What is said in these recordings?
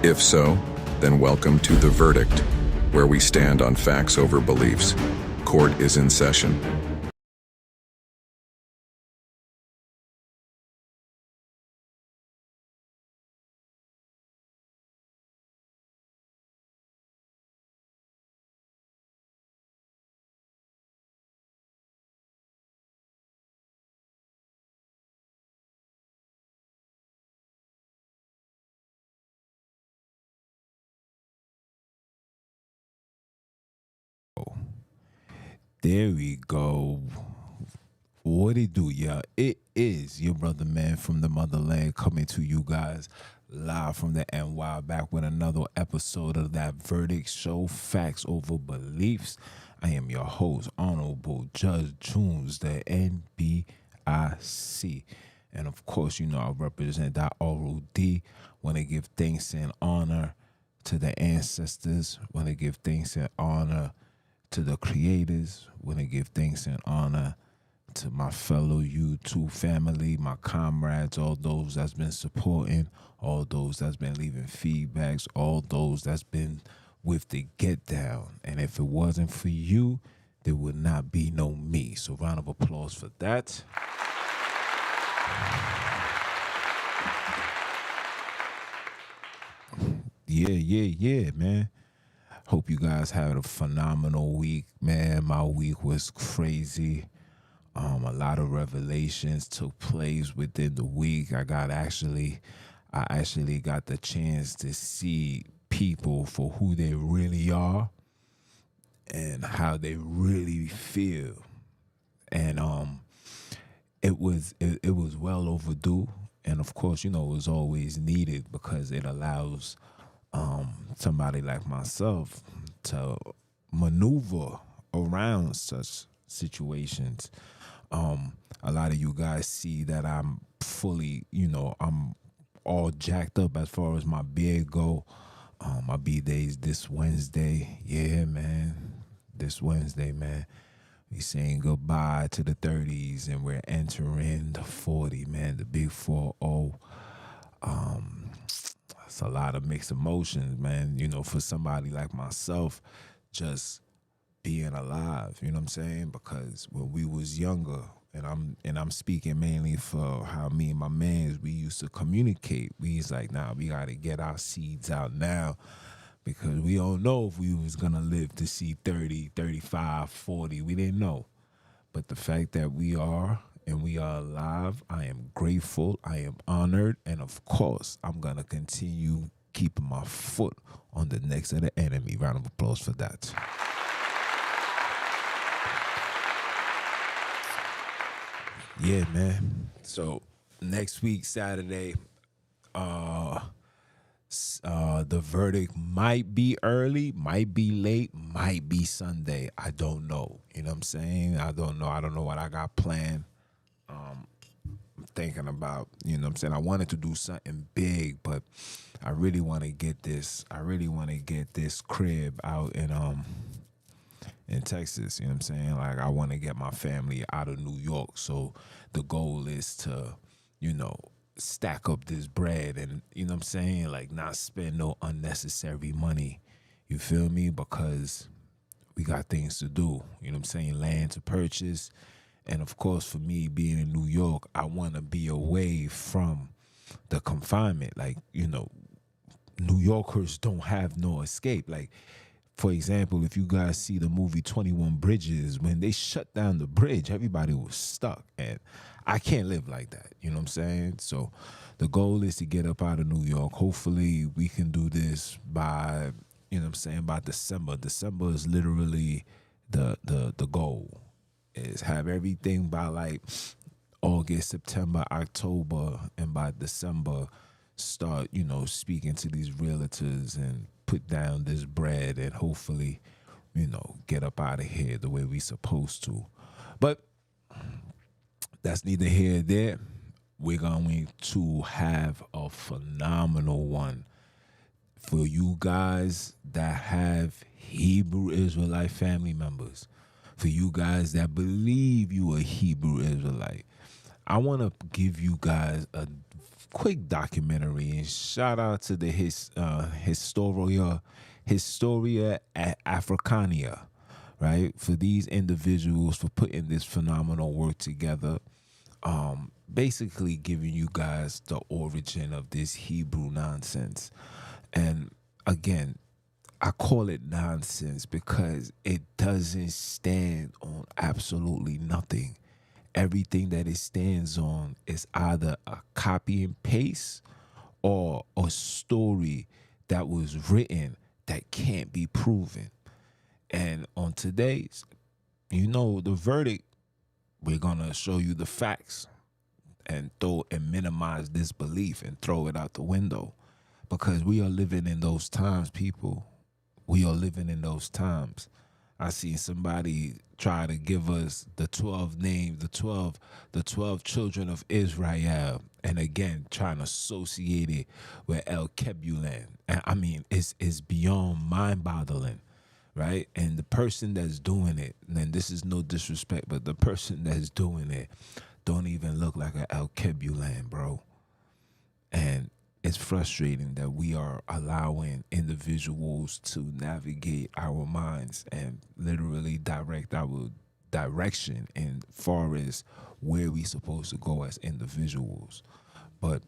If so, then welcome to The Verdict, where we stand on facts over beliefs. Court is in session. There we go. What it do, y'all? It is your brother, man, from the motherland, coming to you guys live from the NY, back with another episode of That Verdict Show, Facts Over Beliefs. I am your host, Honorable Judge Jones, the NBIC. And of course, you know I represent that R.O.D. Want to give thanks and honor to the ancestors. Want to give thanks and honor to the creators. Want to give thanks and honor to my fellow YouTube family, my comrades, all those that's been supporting, all those that's been leaving feedbacks, all those that's been with the get down. And if it wasn't for you, there would not be no me. So round of applause for that. Yeah, man. Hope you guys had a phenomenal week, man. My week was crazy. A lot of revelations took place within the week. I actually got the chance to see people for who they really are and how they really feel. And it was well overdue. And of course, you know, it was always needed because it allows somebody like myself to maneuver around such situations. A lot of you guys see that I'm fully, I'm all jacked up as far as my beard go. My B-Day's this Wednesday. Yeah, man. This Wednesday, man. We saying goodbye to the 30s and we're entering the 40, man. The big 4-0. It's a lot of mixed emotions, man. You know, for somebody like myself, just being alive, you know what I'm saying? Because when we was younger, and I'm speaking mainly for how me and my mans, we used to communicate. We was like, nah, we got to get our seeds out now because we don't know if we was going to live to see 30, 35, 40. We didn't know. But the fact that we are and we are alive, I am grateful, I am honored, and of course, I'm going to continue keeping my foot on the necks of the enemy. Round of applause for that. Yeah, man. So next week, Saturday, the verdict might be early, might be late, might be Sunday. I don't know. You know what I'm saying? I don't know. I don't know what I got planned. I'm thinking about, you know what I'm saying? I wanted to do something big, but I really want to get this. I really want to get this crib out in Texas, you know what I'm saying? Like, I want to get my family out of New York. So the goal is to, you know, stack up this bread and, you know what I'm saying? Like, not spend no unnecessary money. You feel me? Because we got things to do. You know what I'm saying? Land to purchase. And of course, for me being in New York, I want to be away from the confinement. Like, you know, New Yorkers don't have no escape. Like, for example, if you guys see the movie 21 Bridges, when they shut down the bridge, everybody was stuck. And I can't live like that. You know what I'm saying? So the goal is to get up out of New York. Hopefully we can do this by, you know what I'm saying, by December. December is literally the goal. Is have everything by like August, September, October, and by December start, you know, speaking to these realtors and put down this bread and hopefully, you know, get up out of here the way we supposed to. But that's neither here nor there. We're going to have a phenomenal one for you guys that have Hebrew Israelite family members. For you guys that believe you a Hebrew Israelite. I want to give you guys quick documentary, and shout out to the Historia Africana, right? For these individuals for putting this phenomenal work together. Basically giving you guys the origin of this Hebrew nonsense. And again, I call it nonsense because it doesn't stand on absolutely nothing. Everything that it stands on is either a copy and paste or a story that was written that can't be proven. And on today's, the verdict, we're going to show you the facts and minimize disbelief and throw it out the window, because we are living in those times, people. We are living in those times. I seen somebody try to give us the 12 names, the 12 children of Israel, and again trying to associate it with El Kebulan. And I mean, it's beyond mind-boggling, right? And the person that's doing it, and this is no disrespect, but the person that's doing it don't even look like an El Kebulan, bro. And it's frustrating that we are allowing individuals to navigate our minds and literally direct our direction in far as where we supposed to go as individuals. But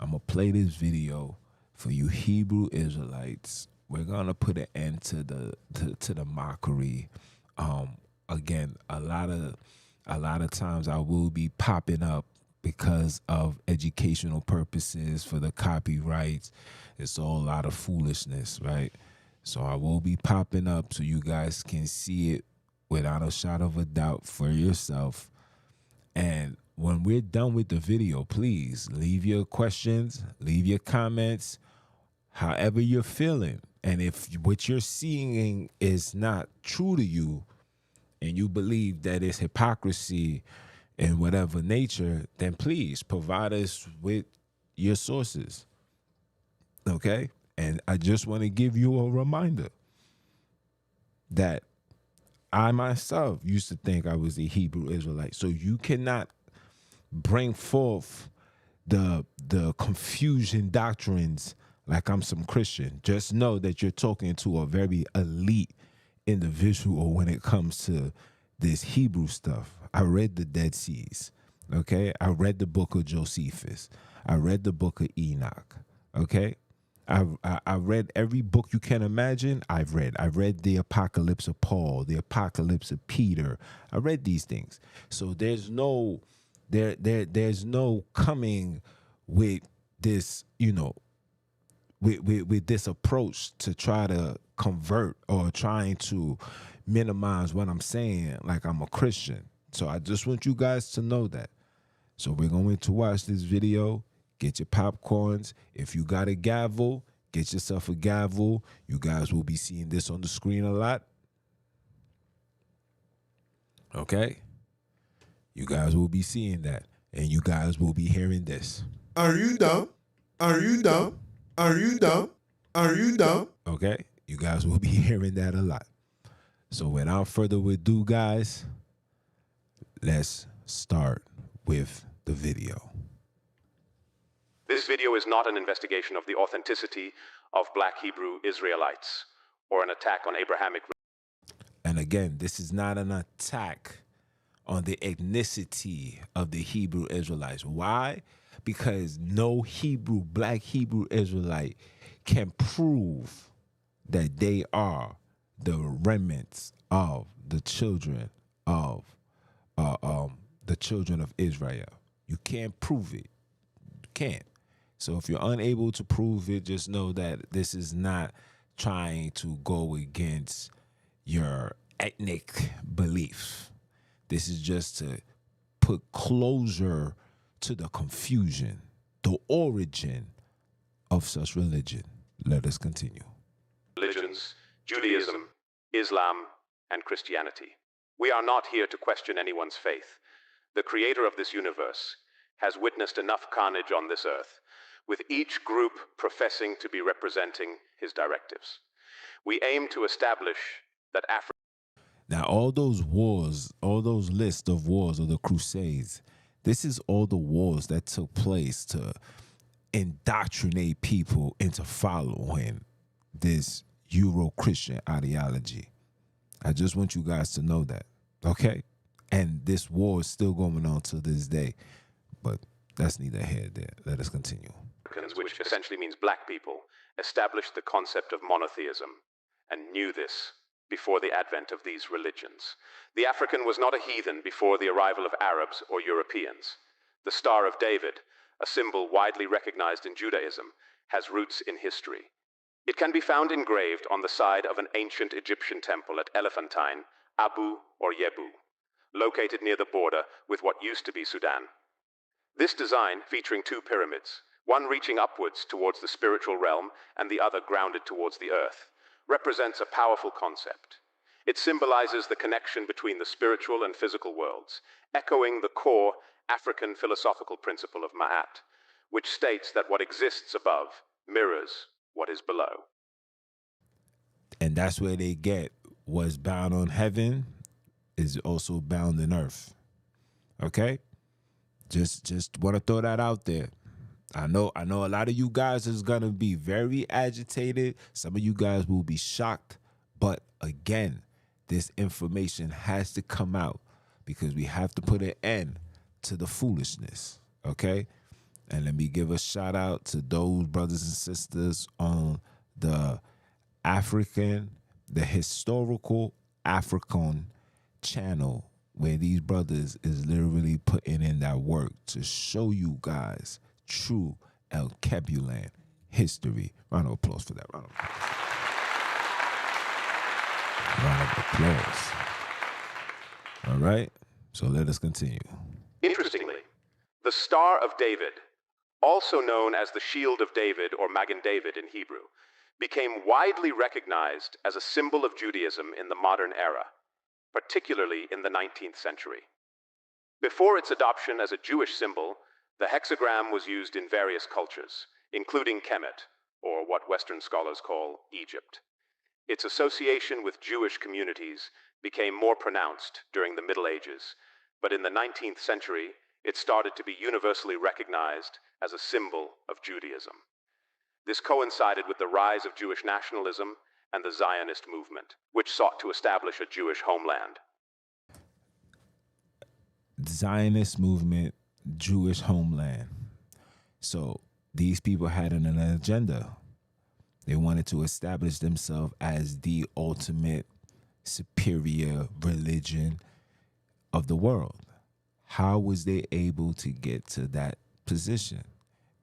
I'm going to play this video for you Hebrew Israelites. We're going to put an end to the mockery. Again, a lot of times I will be popping up because of educational purposes, for the copyrights. It's all a lot of foolishness, right? So I will be popping up so you guys can see it without a shadow of a doubt for yourself. And when we're done with the video, please leave your questions, leave your comments, however you're feeling. And if what you're seeing is not true to you and you believe that it's hypocrisy in whatever nature, then please provide us with your sources, okay? And I just want to give you a reminder that I myself used to think I was a Hebrew Israelite. So you cannot bring forth the confusion doctrines like I'm some Christian. Just know that you're talking to a very elite individual when it comes to this Hebrew stuff. I read the Dead Seas, okay? I read the book of Josephus. I read the book of Enoch, okay? I read every book you can imagine. I've read the Apocalypse of Paul, the Apocalypse of Peter. I read these things. So there's no coming with this, with this approach to try to convert or trying to minimize what I'm saying like I'm a Christian. So I just want you guys to know that. So we're going to watch this video. Get your popcorns. If you got a gavel, get yourself a gavel. You guys will be seeing this on the screen a lot. Okay? You guys will be seeing that. And you guys will be hearing this. Are you dumb? Are you dumb? Are you dumb? Are you dumb? Okay? You guys will be hearing that a lot. So without further ado, guys, let's start with the video. This video is not an investigation of the authenticity of Black Hebrew Israelites or an attack on Abrahamic. And again, this is not an attack on the ethnicity of the Hebrew Israelites. Why? Because no Black Hebrew Israelite can prove that they are the remnants of the children of Israel. You can't prove it. You can't. So if you're unable to prove it, just know that this is not trying to go against your ethnic beliefs. This is just to put closure to the confusion, the origin of such religion. Let us continue. Religions, Judaism, Islam, and Christianity. We are not here to question anyone's faith. The creator of this universe has witnessed enough carnage on this earth, with each group professing to be representing his directives. We aim to establish that Africa... Now, all those wars, all those lists of wars of the Crusades, this is all the wars that took place to indoctrinate people into following this Euro-Christian ideology. I just want you guys to know that, okay? And this war is still going on to this day, but that's neither here nor there. Let us continue. Which essentially means black people, established the concept of monotheism and knew this before the advent of these religions. The African was not a heathen before the arrival of Arabs or Europeans. The Star of David, a symbol widely recognized in Judaism, has roots in history. It can be found engraved on the side of an ancient Egyptian temple at Elephantine, Abu or Yebu, located near the border with what used to be Sudan. This design, featuring two pyramids, one reaching upwards towards the spiritual realm and the other grounded towards the earth, represents a powerful concept. It symbolizes the connection between the spiritual and physical worlds, echoing the core African philosophical principle of Ma'at, which states that what exists above mirrors what is below. And that's where they get what's bound on heaven is also bound in earth. Okay? Just want to throw that out there. I know a lot of you guys is going to be very agitated. Some of you guys will be shocked. But again, this information has to come out because we have to put an end to the foolishness, okay? And let me give a shout out to those brothers and sisters on the Historical African channel, where these brothers is literally putting in that work to show you guys true El Kebulan history. Round of applause for that. Round of applause. All right, so let us continue. Interestingly, the Star of David, also known as the Shield of David or Magen David in Hebrew, became widely recognized as a symbol of Judaism in the modern era, particularly in the 19th century. Before its adoption as a Jewish symbol, the hexagram was used in various cultures, including Kemet, or what Western scholars call Egypt. Its association with Jewish communities became more pronounced during the Middle Ages, but in the 19th century, it started to be universally recognized as a symbol of Judaism. This coincided with the rise of Jewish nationalism and the Zionist movement, which sought to establish a Jewish homeland. Zionist movement, Jewish homeland. So these people had an agenda. They wanted to establish themselves as the ultimate superior religion of the world. How was they able to get to that position?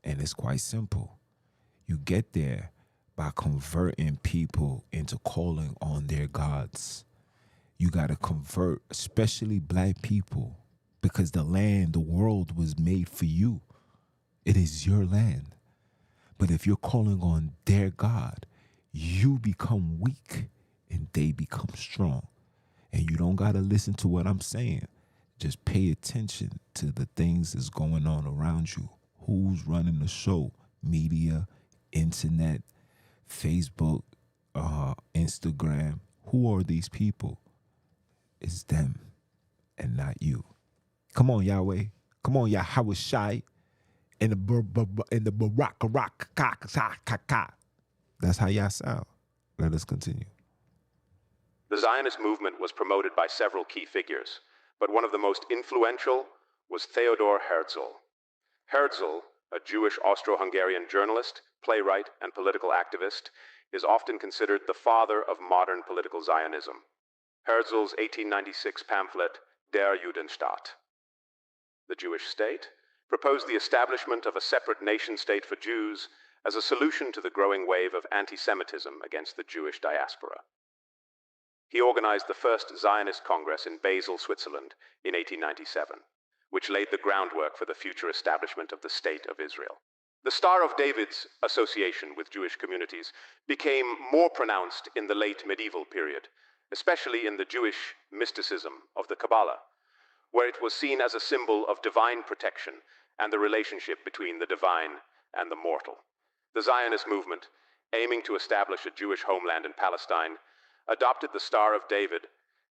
And it's quite simple. You get there by converting people into calling on their gods. You got to convert, especially black people, because the world was made for you. It is your land. But if you're calling on their God, you become weak and they become strong. And you don't got to listen to what I'm saying. Just pay attention to the things that's going on around you. Who's running the show? Media, internet, Facebook, Instagram. Who are these people? It's them and not you. Come on, Yahweh. Come on, Yahweh Shai. In the Barak. That's how y'all sound. Let us continue. The Zionist movement was promoted by several key figures, but one of the most influential was Theodor Herzl. Herzl, a Jewish Austro-Hungarian journalist, playwright, and political activist, is often considered the father of modern political Zionism. Herzl's 1896 pamphlet, Der Judenstaat, The Jewish State, proposed the establishment of a separate nation-state for Jews as a solution to the growing wave of anti-Semitism against the Jewish diaspora. He organized the first Zionist Congress in Basel, Switzerland, in 1897, which laid the groundwork for the future establishment of the State of Israel. The Star of David's association with Jewish communities became more pronounced in the late medieval period, especially in the Jewish mysticism of the Kabbalah, where it was seen as a symbol of divine protection and the relationship between the divine and the mortal. The Zionist movement, aiming to establish a Jewish homeland in Palestine, adopted the Star of David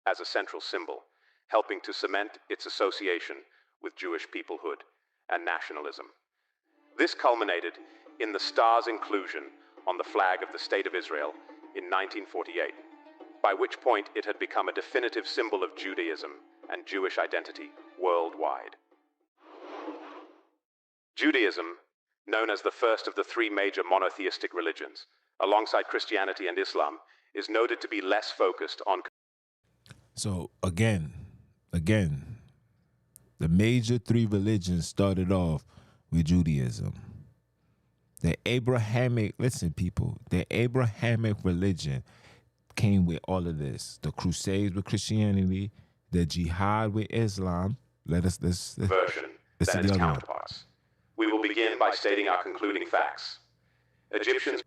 as a central symbol, helping to cement its association with Jewish peoplehood and nationalism. This culminated in the star's inclusion on the flag of the State of Israel in 1948, by which point it had become a definitive symbol of Judaism and Jewish identity worldwide. Judaism, known as the first of the three major monotheistic religions, alongside Christianity and Islam, is noted to be less focused on... So again, the major three religions started off with Judaism. The Abrahamic, listen people, the Abrahamic religion came with all of this. The Crusades with Christianity, the Jihad with Islam. Let's version than its counterparts. We will begin by stating our concluding facts. Egyptians...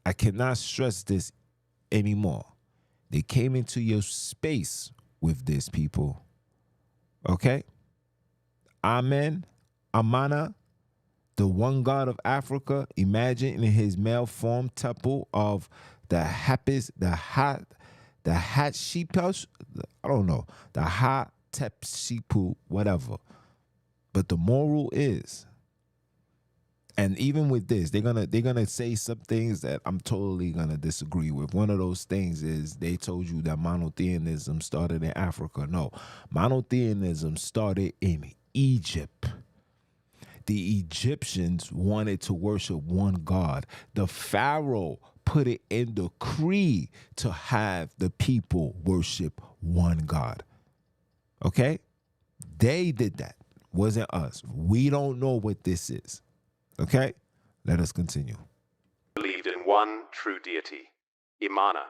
I cannot stress this anymore. They came into your space with this, people. Okay? Amen. Amana, the one God of Africa, imagine in his male form temple of the Hatshepsut, I don't know, the Hatshepsut, whatever. But the moral is, and even with this, they're gonna say some things that I'm totally gonna disagree with. One of those things is they told you that monotheism started in Africa. No, monotheism started in Egypt. The Egyptians wanted to worship one God. The Pharaoh put it in the creed to have the people worship one God. Okay? They did that. Wasn't us. We don't know what this is. Okay? Let us continue. Believed in one true deity, Imana.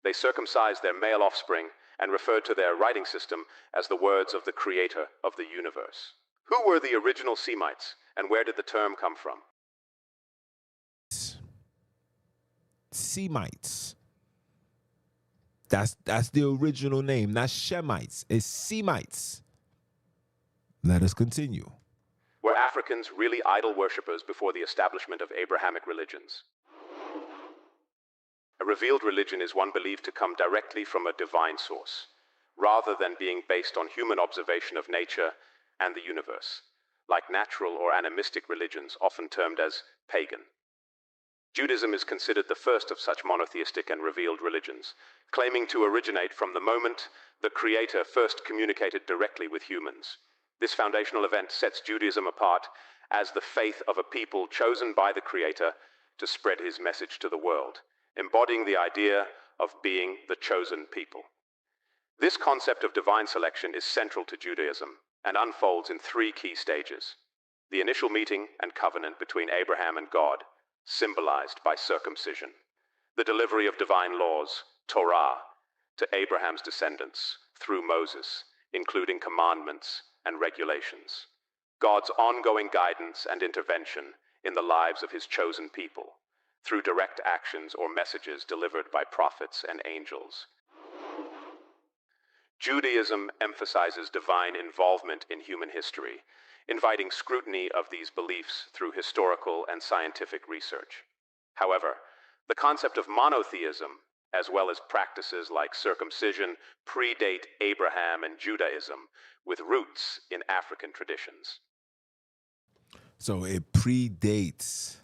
They circumcised their male offspring and referred to their writing system as the words of the creator of the universe. Who were the original Semites, and where did the term come from? Semites. That's the original name, not Shemites. It's Semites. Let us continue. Were Africans really idol worshippers before the establishment of Abrahamic religions? A revealed religion is one believed to come directly from a divine source, rather than being based on human observation of nature and the universe, like natural or animistic religions often termed as pagan. Judaism is considered the first of such monotheistic and revealed religions, claiming to originate from the moment the Creator first communicated directly with humans. This foundational event sets Judaism apart as the faith of a people chosen by the Creator to spread his message to the world, embodying the idea of being the chosen people. This concept of divine selection is central to Judaism and unfolds in three key stages. The initial meeting and covenant between Abraham and God, symbolized by circumcision. The delivery of divine laws, Torah, to Abraham's descendants through Moses, including commandments and regulations. God's ongoing guidance and intervention in the lives of his chosen people through direct actions or messages delivered by prophets and angels. Judaism emphasizes divine involvement in human history, inviting scrutiny of these beliefs through historical and scientific research. However, the concept of monotheism, as well as practices like circumcision, predate Abraham and Judaism, with roots in African traditions. So it predates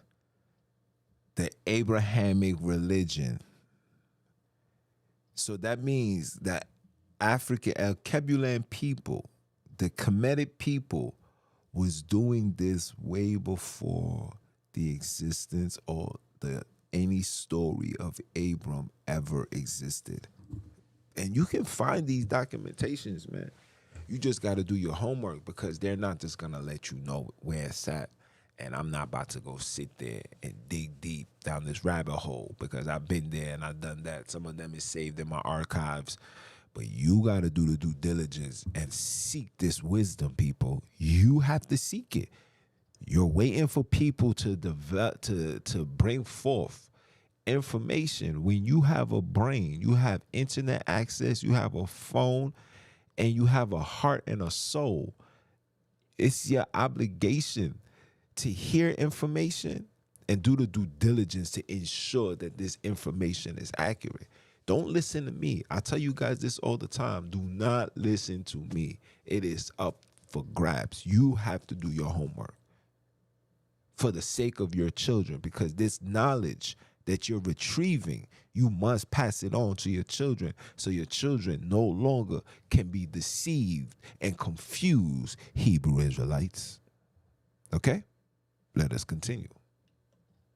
the Abrahamic religion. So that means that Kebulan people, the Kemetic people, was doing this way before the existence or any story of Abram ever existed. And you can find these documentations, man. You just got to do your homework, because they're not just going to let you know where it's at. And I'm not about to go sit there and dig deep down this rabbit hole, because I've been there and I've done that. Some of them is saved in my archives. But you got to do the due diligence and seek this wisdom, people. You have to seek it. You're waiting for people to develop, to bring forth information. When you have a brain, you have internet access, you have a phone, and you have a heart and a soul. It's your obligation to hear information and do the due diligence to ensure that this information is accurate. Don't listen to me. I tell you guys this all the time. Do not listen to me. It is up for grabs. You have to do your homework for the sake of your children, because this knowledge that you're retrieving, you must pass it on to your children so your children no longer can be deceived and confuse Hebrew Israelites. Okay? Let us continue.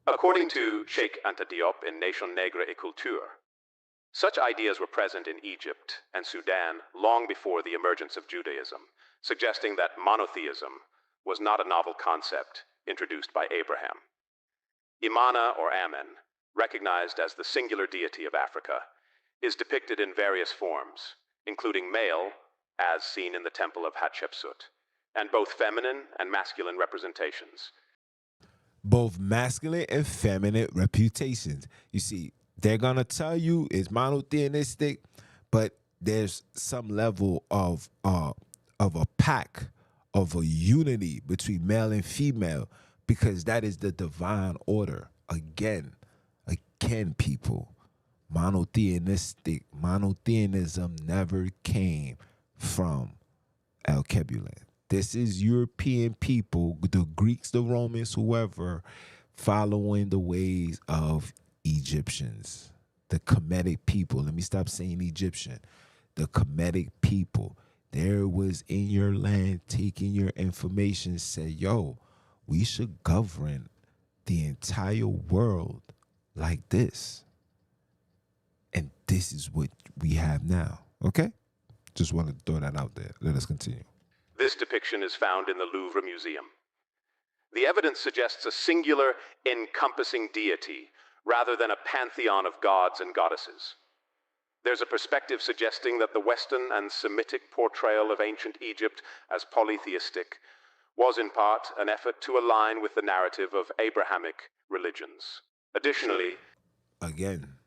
According to Sheikh Anta Diop in Nation Negre et Culture, such ideas were present in Egypt and Sudan long before the emergence of Judaism, suggesting that monotheism was not a novel concept introduced by Abraham. Imana or Amen, recognized as the singular deity of Africa, is depicted in various forms, including male, as seen in the temple of Hatshepsut, and both feminine and masculine representations. Both masculine and feminine reputations. You see, they're going to tell you it's monotheistic, but there's some level of a pack, of a unity between male and female, because that is the divine order. Again, people, monotheism never came from Al-Kebulan. This is European people, the Greeks, the Romans, whoever, following the ways of Egyptians, the Kemetic people. Let me stop saying Egyptian. The Kemetic people. There was in your land taking your information, said, yo, we should govern the entire world like this. And this is what we have now. Okay? Just want to throw that out there. Let us continue. This depiction is found in the Louvre Museum. The evidence suggests a singular, encompassing deity rather than a pantheon of gods and goddesses. There's a perspective suggesting that the Western and Semitic portrayal of ancient Egypt as polytheistic was in part an effort to align with the narrative of Abrahamic religions. Additionally, again,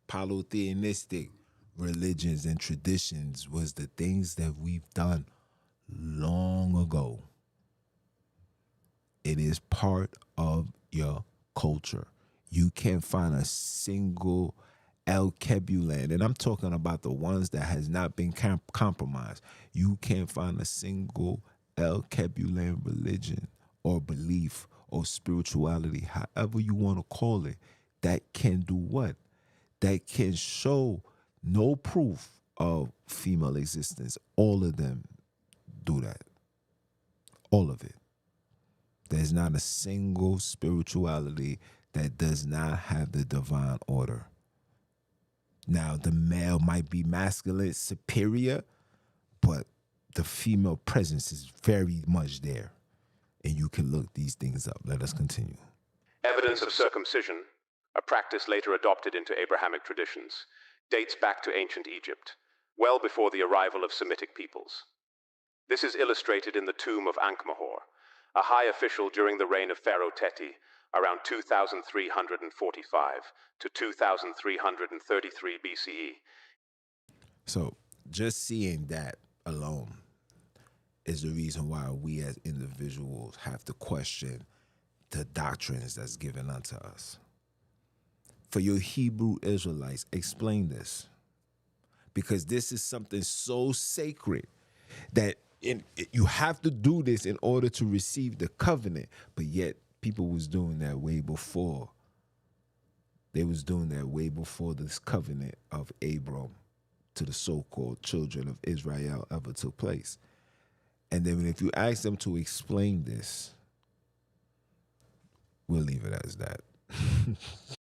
polytheistic religions and traditions was the things that we've done long ago. It is part of your culture. You can't find a single Al-Kebulan, and I'm talking about the ones that has not been compromised. You can't find a single Al-Kebulan religion or belief or spirituality, however you want to call it, that can do what? That can show no proof of female existence. All of them do that. All of it. There's not a single spirituality that does not have the divine order. Now, the male might be masculine, superior, but the female presence is very much there. And you can look these things up. Let us continue. Evidence of circumcision, a practice later adopted into Abrahamic traditions, dates back to ancient Egypt, well before the arrival of Semitic peoples. This is illustrated in the tomb of Ankh-Mahor, a high official during the reign of Pharaoh Teti, around 2345 to 2333 BCE. So just seeing that alone is the reason why we as individuals have to question the doctrines that's given unto us. For your Hebrew Israelites, explain this. Because this is something so sacred that you have to do this in order to receive the covenant. But yet people was doing that way before. They was doing that way before this covenant of Abram to the so-called children of Israel ever took place. And then if you ask them to explain this, we'll leave it as that.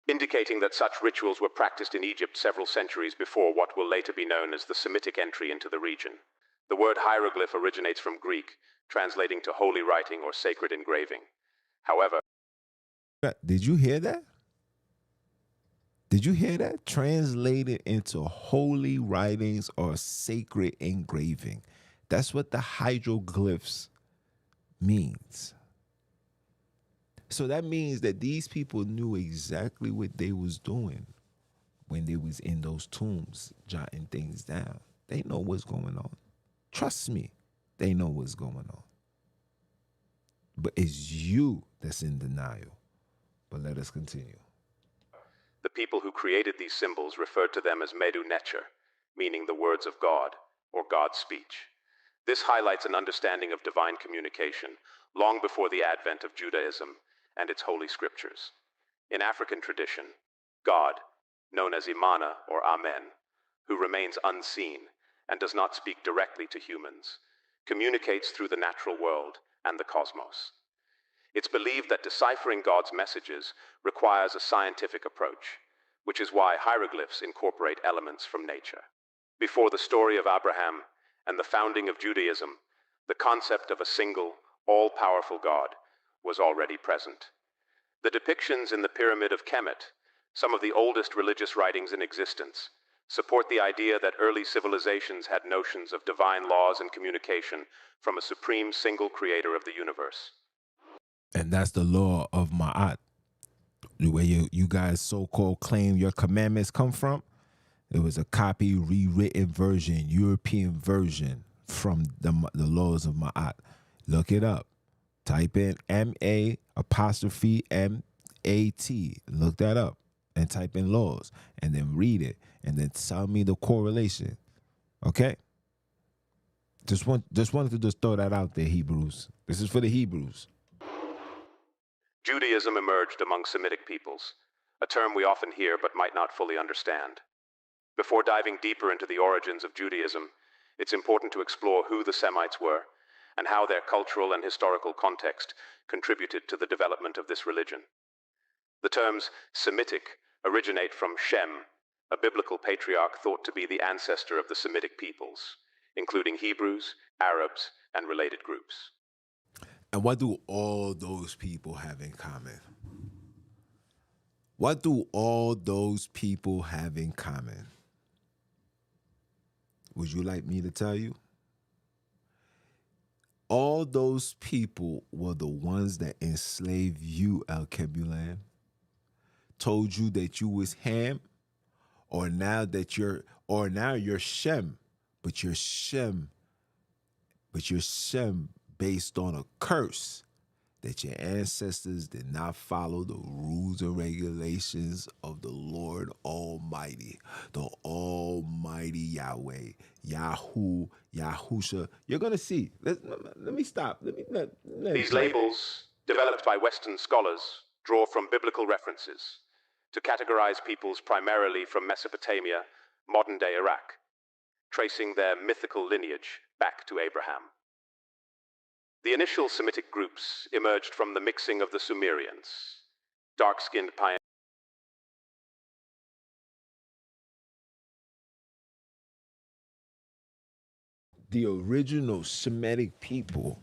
Indicating that such rituals were practiced in Egypt several centuries before what will later be known as the Semitic entry into the region. The word hieroglyph originates from Greek, translating to holy writing or sacred engraving. However, did you hear that? Did you hear that? Translated into holy writings or sacred engraving. That's what the hieroglyphs means. So that means that these people knew exactly what they was doing when they was in those tombs jotting things down. They know what's going on. Trust me, they know what's going on. But it's you that's in denial. But let us continue. The people who created these symbols referred to them as Medu Necher, meaning the words of God, or God's speech. This highlights an understanding of divine communication long before the advent of Judaism and its holy scriptures. In African tradition, God, known as Imana or Amen, who remains unseen and does not speak directly to humans, communicates through the natural world and the cosmos. It's believed that deciphering God's messages requires a scientific approach, which is why hieroglyphs incorporate elements from nature. Before the story of Abraham and the founding of Judaism, the concept of a single, all-powerful God was already present. The depictions in the Pyramid of Kemet, some of the oldest religious writings in existence, support the idea that early civilizations had notions of divine laws and communication from a supreme single creator of the universe. And that's the law of Ma'at, where you guys so-called claim your commandments come from. It was a copy, rewritten version, European version from the laws of Ma'at. Look it up. Type in M-A apostrophe M-A-T. Look that up and type in laws and then read it and then tell me the correlation. Okay? Just wanted to throw that out there, Hebrews. This is for the Hebrews. Judaism emerged among Semitic peoples, a term we often hear but might not fully understand. Before diving deeper into the origins of Judaism, it's important to explore who the Semites were and how their cultural and historical context contributed to the development of this religion. The terms Semitic originate from Shem, a biblical patriarch thought to be the ancestor of the Semitic peoples, including Hebrews, Arabs, and related groups. And what do all those people have in common? What do all those people have in common? Would you like me to tell you? All those people were the ones that enslaved you, Al-Kebulan. Told you that you was Ham, or now you're Shem, but you're Shem based on a curse that your ancestors did not follow the rules and regulations of the Lord Almighty, the Almighty Yahweh, Yahusha. You're going to see. Let me stop. These labels, developed by Western scholars, draw from biblical references to categorize peoples primarily from Mesopotamia, modern-day Iraq, tracing their mythical lineage back to Abraham. The initial Semitic groups emerged from the mixing of the Sumerians, dark-skinned pioneers. The original Semitic people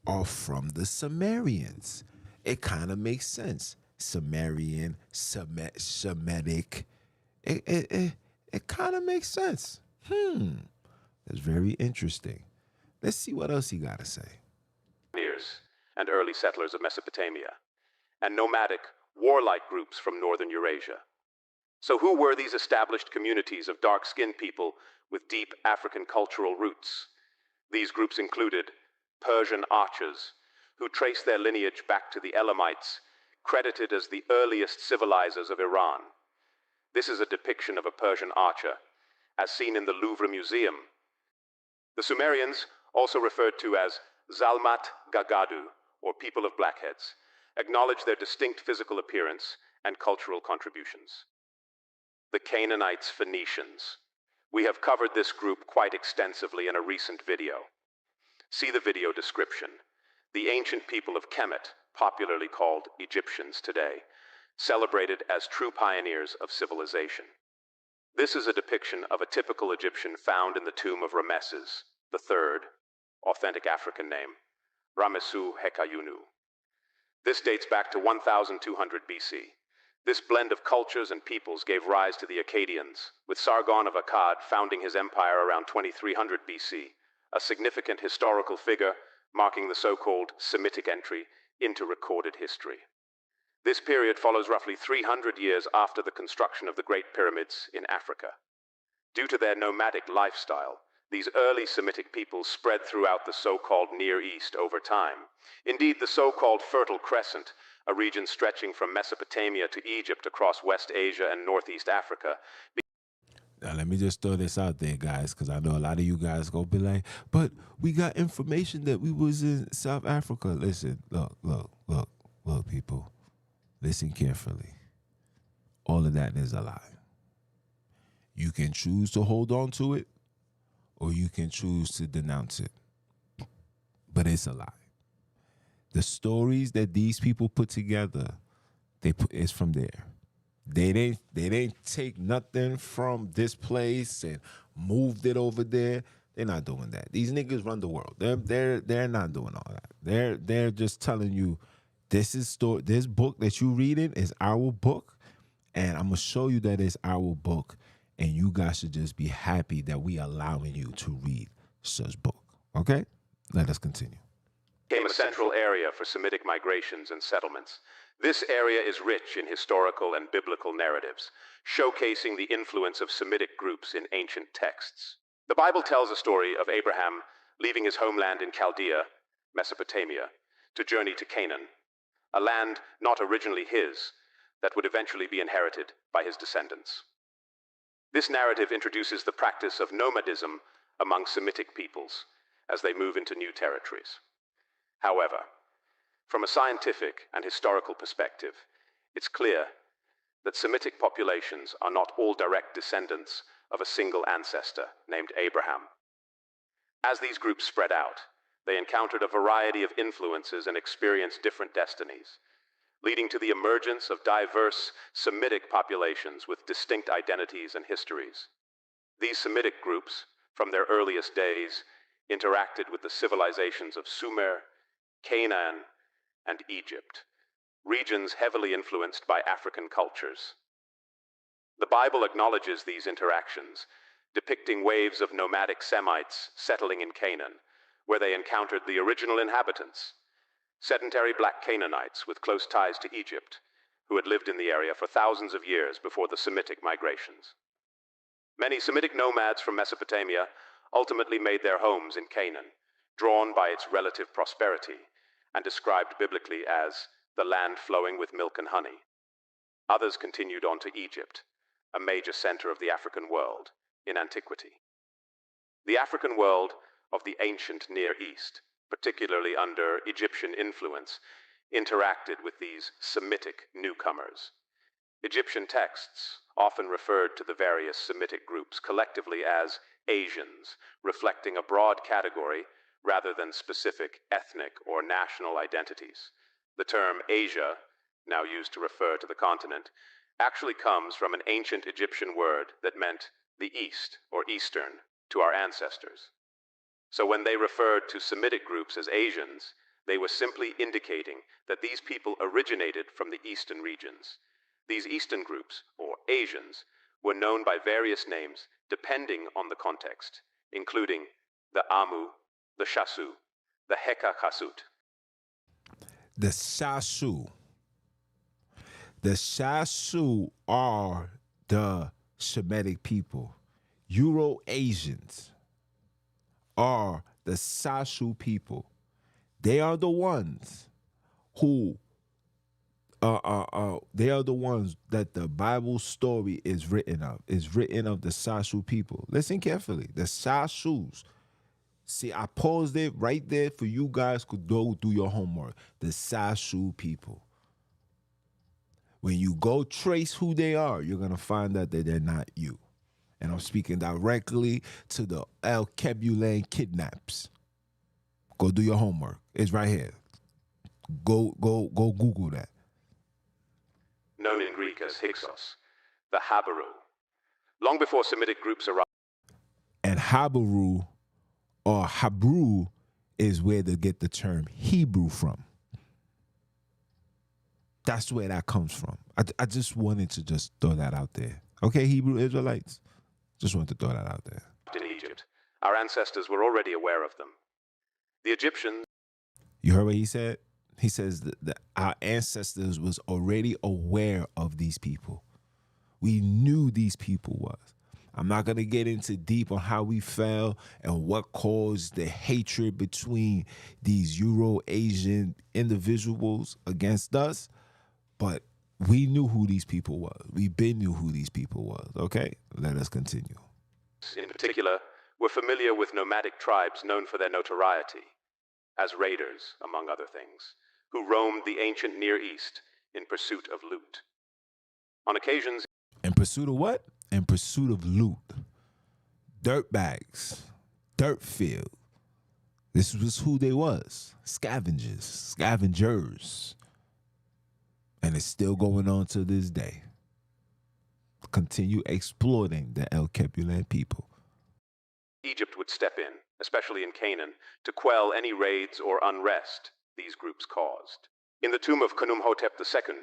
are from the Sumerians. It kind of makes sense. Sumerian, Semitic. It kind of makes sense. That's very interesting. Let's see what else he got to say. And early settlers of Mesopotamia, and nomadic, warlike groups from northern Eurasia. So who were these established communities of dark-skinned people with deep African cultural roots? These groups included Persian archers, who trace their lineage back to the Elamites, credited as the earliest civilizers of Iran. This is a depiction of a Persian archer, as seen in the Louvre Museum. The Sumerians, also referred to as Zalmat Gagadu, or people of blackheads, acknowledge their distinct physical appearance and cultural contributions. The Canaanites Phoenicians. We have covered this group quite extensively in a recent video. See the video description. The ancient people of Kemet, popularly called Egyptians today, celebrated as true pioneers of civilization. This is a depiction of a typical Egyptian found in the tomb of Ramesses III, authentic African name, Ramesu Hekayunu. This dates back to 1200 BC. This blend of cultures and peoples gave rise to the Akkadians, with Sargon of Akkad founding his empire around 2300 BC, a significant historical figure marking the so-called Semitic entry into recorded history. This period follows roughly 300 years after the construction of the Great Pyramids in Africa. Due to their nomadic lifestyle, these early Semitic peoples spread throughout the so-called Near East over time. Indeed, the so-called Fertile Crescent, a region stretching from Mesopotamia to Egypt across West Asia and Northeast Africa. Now, let me just throw this out there, guys, because I know a lot of you guys go be like, but we got information that we was in South Africa. Listen, look, people. Listen carefully. All of that is a lie. You can choose to hold on to it, or you can choose to denounce it. But it's a lie. The stories that these people put together, it's from there. They didn't take nothing from this place and moved it over there. They're not doing that. These niggas run the world. They're not doing all that. They're just telling you this book that you reading is our book, and I'm gonna show you that it's our book, and you guys should just be happy that we allowing you to read such book. Okay? Let us continue. Became a central area for Semitic migrations and settlements. This area is rich in historical and biblical narratives, showcasing the influence of Semitic groups in ancient texts. The Bible tells a story of Abraham leaving his homeland in Chaldea, Mesopotamia, to journey to Canaan, a land not originally his, that would eventually be inherited by his descendants. This narrative introduces the practice of nomadism among Semitic peoples as they move into new territories. However, from a scientific and historical perspective, it's clear that Semitic populations are not all direct descendants of a single ancestor named Abraham. As these groups spread out, they encountered a variety of influences and experienced different destinies, leading to the emergence of diverse Semitic populations with distinct identities and histories. These Semitic groups, from their earliest days, interacted with the civilizations of Sumer, Canaan, and Egypt, regions heavily influenced by African cultures. The Bible acknowledges these interactions, depicting waves of nomadic Semites settling in Canaan, where they encountered the original inhabitants, sedentary black Canaanites with close ties to Egypt, who had lived in the area for thousands of years before the Semitic migrations. Many Semitic nomads from Mesopotamia ultimately made their homes in Canaan, drawn by its relative prosperity, and described biblically as the land flowing with milk and honey. Others continued on to Egypt, a major center of the African world in antiquity. The African world of the ancient Near East, particularly under Egyptian influence, interacted with these Semitic newcomers. Egyptian texts often referred to the various Semitic groups collectively as Asians, reflecting a broad category rather than specific ethnic or national identities. The term Asia, now used to refer to the continent, actually comes from an ancient Egyptian word that meant the East or Eastern to our ancestors. So when they referred to Semitic groups as Asians, they were simply indicating that these people originated from the eastern regions. These eastern groups, or Asians, were known by various names depending on the context, including the Amu, the Shasu, the Heka Kasut. The Shasu. The Shasu are the Semitic people. Euro-Asians are the Shasu people. They are the ones who they are the ones that the Bible story is written of. Is written of the Shasu people. Listen carefully. The Shasus. See, I paused it right there for you guys could go do your homework. The Shasu people. When you go trace who they are, you're going to find out that they're not you. And I'm speaking directly to the El Kebulan kidnaps. Go do your homework. It's right here. Go Google that. Known in Greek as Hyksos, the Habaru. Long before Semitic groups arrived. And Habaru or Habru is where they get the term Hebrew from. That's where that comes from. I just wanted to just throw that out there. Okay, Hebrew Israelites? Just wanted to throw that out there. In Egypt, our ancestors were already aware of them. The Egyptians. You heard what he said? He says that our ancestors was already aware of these people. We knew these people was. I'm not going to get into deep on how we fell and what caused the hatred between these Euro-Asian individuals against us, but we knew who these people was. We been knew who these people was, okay? Let us continue. In particular, were familiar with nomadic tribes known for their notoriety as raiders, among other things, who roamed the ancient Near East in pursuit of loot. On occasions... In pursuit of what? In pursuit of loot. Dirt bags. Dirt field. This was who they was. Scavengers. And it's still going on to this day. Continue exploiting the El Kebulan people. Egypt would step in, especially in Canaan, to quell any raids or unrest these groups caused. In the tomb of Khnumhotep II,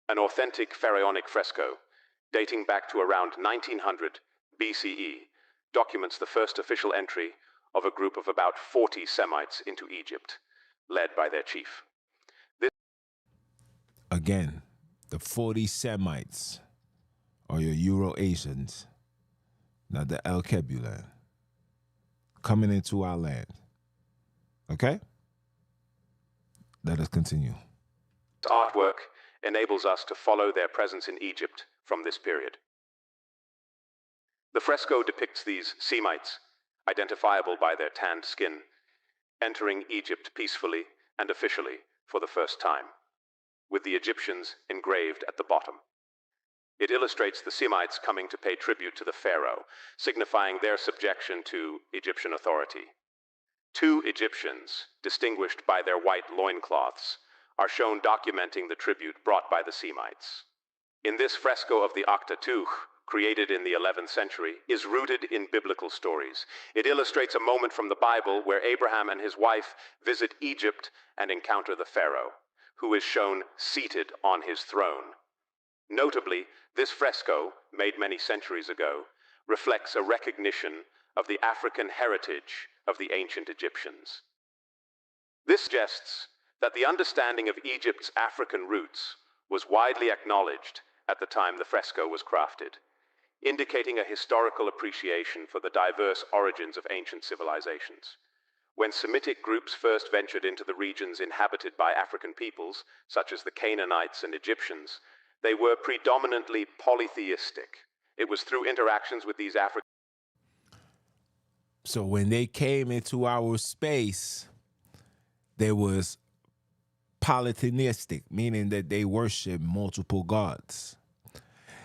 an authentic pharaonic fresco dating back to around 1900 BCE documents the first official entry of a group of about 40 Semites into Egypt, led by their chief. Again, the 40 Semites are your Euro-Asians, not the El Kebulan, coming into our land. Okay? Let us continue. Artwork enables us to follow their presence in Egypt from this period. The fresco depicts these Semites, identifiable by their tanned skin, entering Egypt peacefully and officially for the first time, with the Egyptians engraved at the bottom. It illustrates the Semites coming to pay tribute to the pharaoh, signifying their subjection to Egyptian authority. Two Egyptians, distinguished by their white loincloths, are shown documenting the tribute brought by the Semites. In this fresco of the Akhtatou, created in the 11th century, is rooted in biblical stories. It illustrates a moment from the Bible where Abraham and his wife visit Egypt and encounter the pharaoh, who is shown seated on his throne. Notably, this fresco, made many centuries ago, reflects a recognition of the African heritage of the ancient Egyptians. This suggests that the understanding of Egypt's African roots was widely acknowledged at the time the fresco was crafted, indicating a historical appreciation for the diverse origins of ancient civilizations. When Semitic groups first ventured into the regions inhabited by African peoples, such as the Canaanites and Egyptians, they were predominantly polytheistic. It was through interactions with these African... So when they came into our space, there was polytheistic, meaning that they worship multiple gods.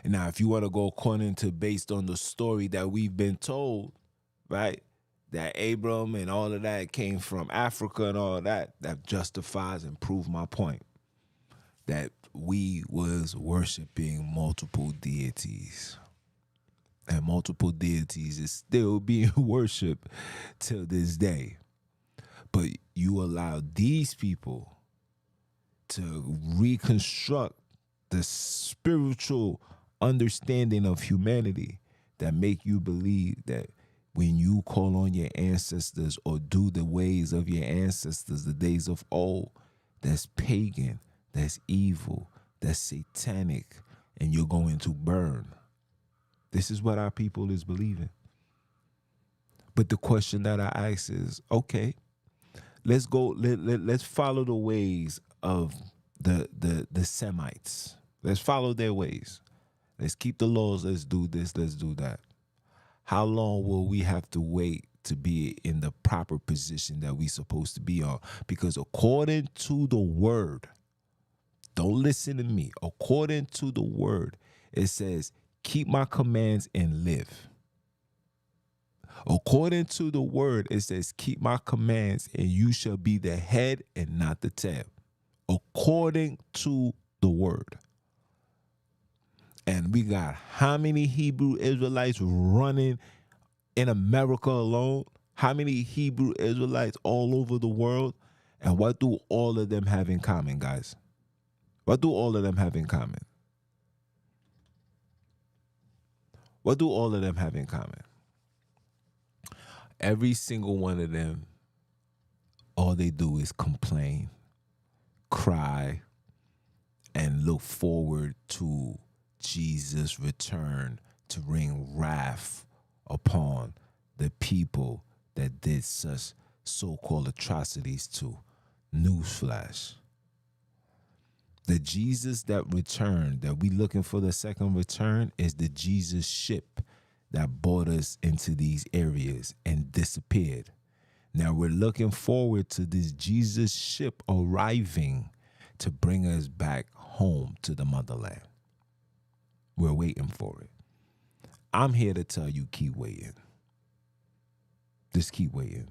And now, if you want to go according to based on the story that we've been told, right, that Abram and all of that came from Africa and all of that, that justifies and proves my point that we was worshiping multiple deities. And multiple deities is still being worshipped till this day. But you allow these people to reconstruct the spiritual understanding of humanity that make you believe that when you call on your ancestors or do the ways of your ancestors, the days of old, that's pagan, that's evil, that's satanic, and you're going to burn. This is what our people is believing. But the question that I ask is, okay, let's go, let's follow the ways of the Semites. Let's follow their ways. Let's keep the laws. Let's do this. Let's do that. How long will we have to wait to be in the proper position that we're supposed to be on? Because according to the word, don't listen to me. According to the word, it says, keep my commands and live. According to the word, it says, keep my commands and you shall be the head and not the tail. According to the word. And we got how many Hebrew Israelites running in America alone? How many Hebrew Israelites all over the world? And what do all of them have in common, guys? What do all of them have in common? What do all of them have in common? Every single one of them, all they do is complain, cry, and look forward to Jesus' return to bring wrath upon the people that did such so-called atrocities to. Newsflash. The Jesus that returned, that we looking for the second return, is the Jesus ship that brought us into these areas and disappeared. Now we're looking forward to this Jesus ship arriving to bring us back home to the motherland. We're waiting for it. I'm here to tell you, keep waiting. Just keep waiting.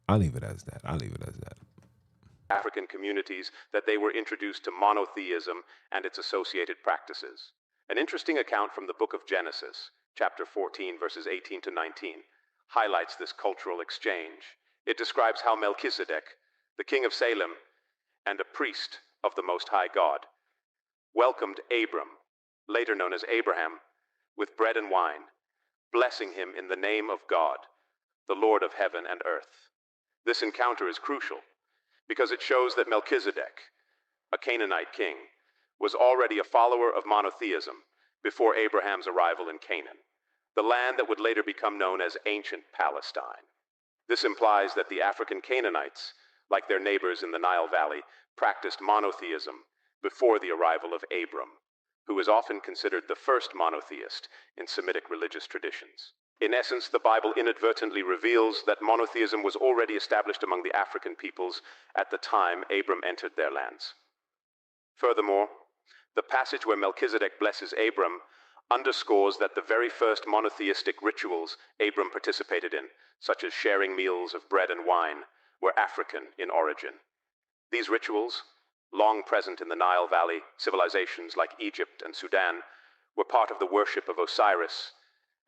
I'll leave it as that. African communities that they were introduced to monotheism and its associated practices. An interesting account from the book of Genesis, chapter 14, verses 18 to 19, highlights this cultural exchange. It describes how Melchizedek, the king of Salem and a priest of the Most High God, welcomed Abram, later known as Abraham, with bread and wine, blessing him in the name of God, the Lord of heaven and earth. This encounter is crucial because it shows that Melchizedek, a Canaanite king, was already a follower of monotheism before Abraham's arrival in Canaan, the land that would later become known as ancient Palestine. This implies that the African Canaanites, like their neighbors in the Nile Valley, practiced monotheism before the arrival of Abram, who is often considered the first monotheist in Semitic religious traditions. In essence, the Bible inadvertently reveals that monotheism was already established among the African peoples at the time Abram entered their lands. Furthermore, the passage where Melchizedek blesses Abram underscores that the very first monotheistic rituals Abram participated in, such as sharing meals of bread and wine, were African in origin. These rituals, long present in the Nile Valley civilizations like Egypt and Sudan, were part of the worship of Osiris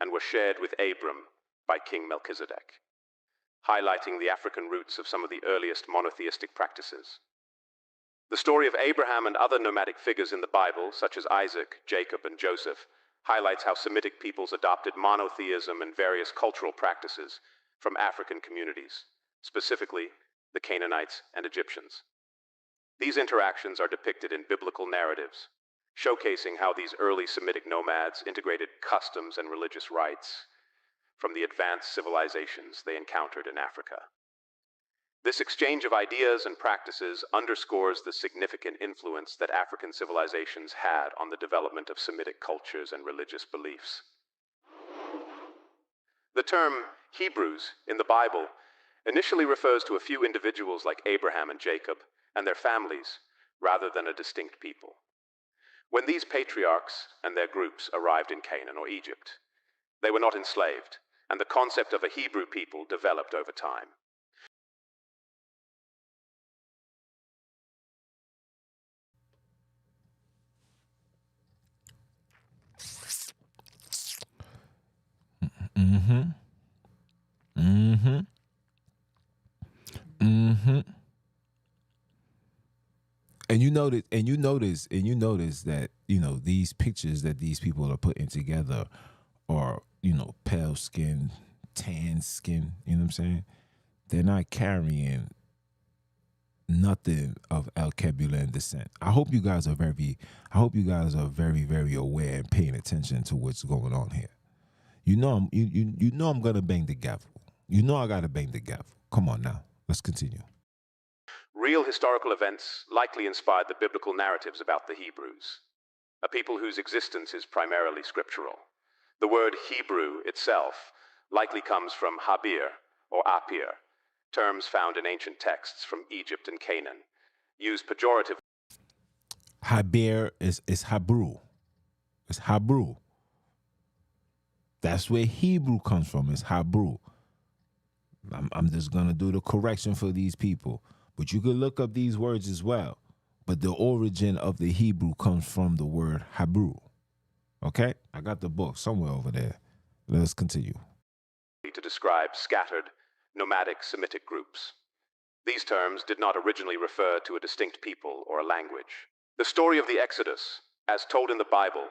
and were shared with Abram by King Melchizedek, highlighting the African roots of some of the earliest monotheistic practices. The story of Abraham and other nomadic figures in the Bible, such as Isaac, Jacob, and Joseph, highlights how Semitic peoples adopted monotheism and various cultural practices from African communities, specifically the Canaanites and Egyptians. These interactions are depicted in biblical narratives, showcasing how these early Semitic nomads integrated customs and religious rites from the advanced civilizations they encountered in Africa. This exchange of ideas and practices underscores the significant influence that African civilizations had on the development of Semitic cultures and religious beliefs. The term Hebrews in the Bible initially refers to a few individuals like Abraham and Jacob and their families, rather than a distinct people. When these patriarchs and their groups arrived in Canaan or Egypt, they were not enslaved, and the concept of a Hebrew people developed over time. And you notice that, these pictures that these people are putting together are, pale skin, tan skin, you know what I'm saying? They're not carrying nothing of Al-Kabulan descent. I hope you guys are very, very aware and paying attention to what's going on here. You know I'm gonna bang the gavel. You know I gotta bang the gavel. Come on now, let's continue. Real historical events likely inspired the biblical narratives about the Hebrews, a people whose existence is primarily scriptural. The word Hebrew itself likely comes from Habir or Apir, terms found in ancient texts from Egypt and Canaan, used pejoratively. Habir is Hebrew. It's Hebrew. That's where Hebrew comes from. It's Hebrew. I'm just gonna do the correction for these people. But you could look up these words as well. But the origin of the Hebrew comes from the word Hebrew. Okay? I got the book somewhere over there. Let's continue. To describe scattered, nomadic Semitic groups. These terms did not originally refer to a distinct people or a language. The story of the Exodus, as told in the Bible,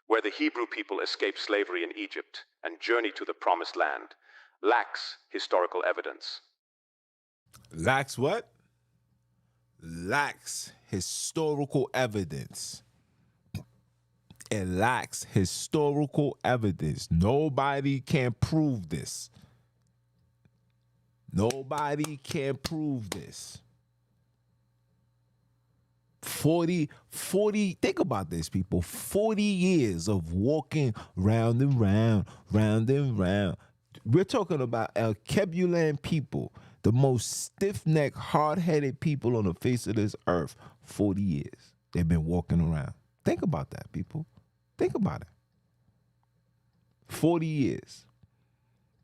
where the Hebrew people escaped slavery in Egypt and journeyed to the Promised Land, lacks historical evidence. Lacks what? Lacks historical evidence. It lacks historical evidence. Nobody can prove this. Nobody can prove this. 40, think about this, people. 40 years of walking round and round, round and round. We're talking about El Kebulan people, the most stiff-necked, hard-headed people on the face of this earth. 40 years they've been walking around. Think about that, people. Think about it. 40 years.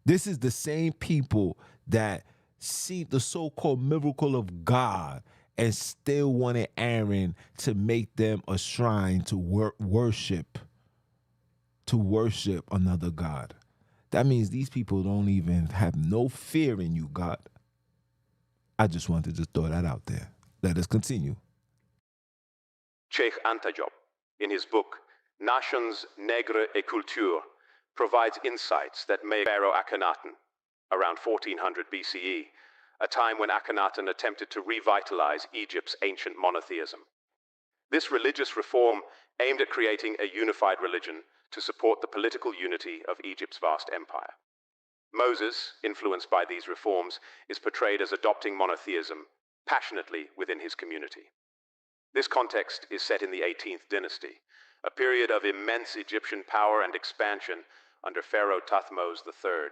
This is the same people that see the so-called miracle of God and still wanted Aaron to make them a shrine to worship another God. That means these people don't even have no fear in you, God. I just wanted to throw that out there. Let us continue. Cheikh Anta Diop, in his book Nations Nègres et Culture, provides insights that made Pharaoh Akhenaten, around 1400 BCE, a time when Akhenaten attempted to revitalize Egypt's ancient monotheism. This religious reform aimed at creating a unified religion to support the political unity of Egypt's vast empire. Moses, influenced by these reforms, is portrayed as adopting monotheism passionately within his community. This context is set in the 18th dynasty, a period of immense Egyptian power and expansion under Pharaoh Thutmose III.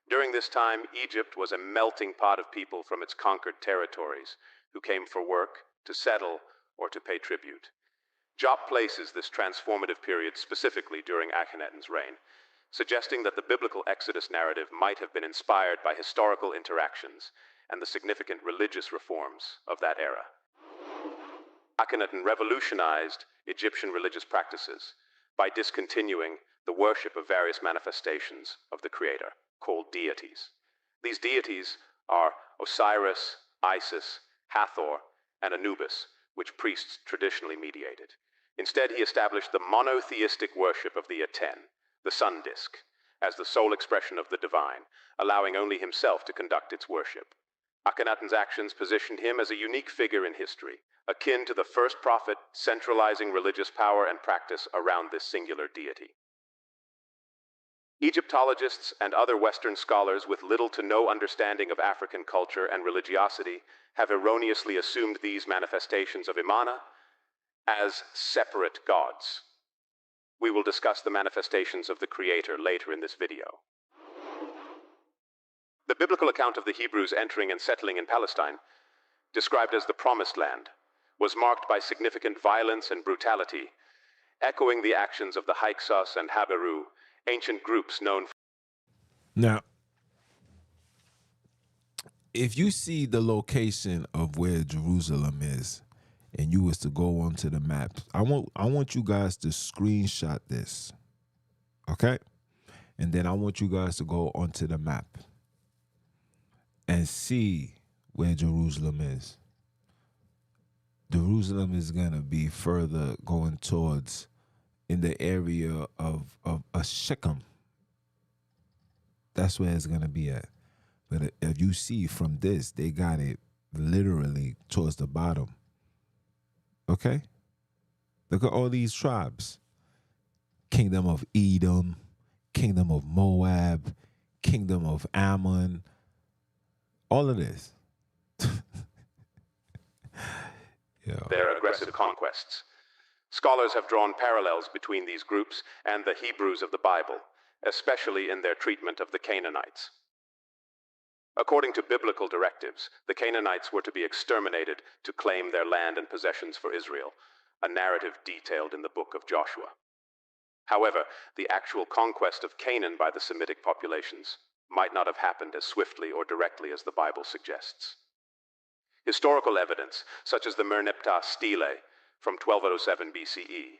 During this time, Egypt was a melting pot of people from its conquered territories who came for work, to settle, or to pay tribute. Diop places this transformative period specifically during Akhenaten's reign, suggesting that the biblical Exodus narrative might have been inspired by historical interactions and the significant religious reforms of that era. Akhenaten revolutionized Egyptian religious practices by discontinuing the worship of various manifestations of the Creator, called deities. These deities are Osiris, Isis, Hathor, and Anubis, which priests traditionally mediated. Instead, he established the monotheistic worship of the Aten, the sun disk, as the sole expression of the divine, allowing only himself to conduct its worship. Akhenaten's actions positioned him as a unique figure in history, akin to the first prophet, centralizing religious power and practice around this singular deity. Egyptologists and other Western scholars with little to no understanding of African culture and religiosity have erroneously assumed these manifestations of Imana as separate gods. We will discuss the manifestations of the Creator later in this video. The biblical account of the Hebrews entering and settling in Palestine, described as the Promised Land, was marked by significant violence and brutality, echoing the actions of the Hyksos and Haberu, ancient groups known for... Now, if you see the location of where Jerusalem is, and you was to go onto the map, I want you guys to screenshot this, okay? And then I want you guys to go onto the map and see where Jerusalem is. Jerusalem is gonna be further going towards in the area of a Shechem. That's where it's gonna be at. But if you see from this, they got it literally towards the bottom. Okay? Look at all these tribes. Kingdom of Edom, Kingdom of Moab, Kingdom of Ammon, all of this. Their aggressive conquests. Scholars have drawn parallels between these groups and the Hebrews of the Bible, especially in their treatment of the Canaanites. According to biblical directives, the Canaanites were to be exterminated to claim their land and possessions for Israel, a narrative detailed in the book of Joshua. However, the actual conquest of Canaan by the Semitic populations might not have happened as swiftly or directly as the Bible suggests. Historical evidence, such as the Merneptah stele from 1207 BCE,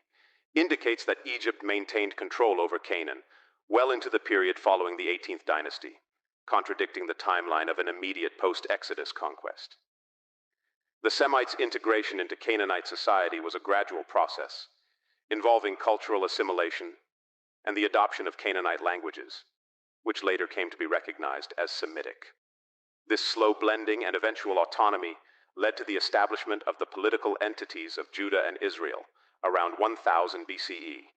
indicates that Egypt maintained control over Canaan well into the period following the 18th dynasty, contradicting the timeline of an immediate post-Exodus conquest. The Semites' integration into Canaanite society was a gradual process, involving cultural assimilation and the adoption of Canaanite languages, which later came to be recognized as Semitic. This slow blending and eventual autonomy led to the establishment of the political entities of Judah and Israel around 1000 BCE.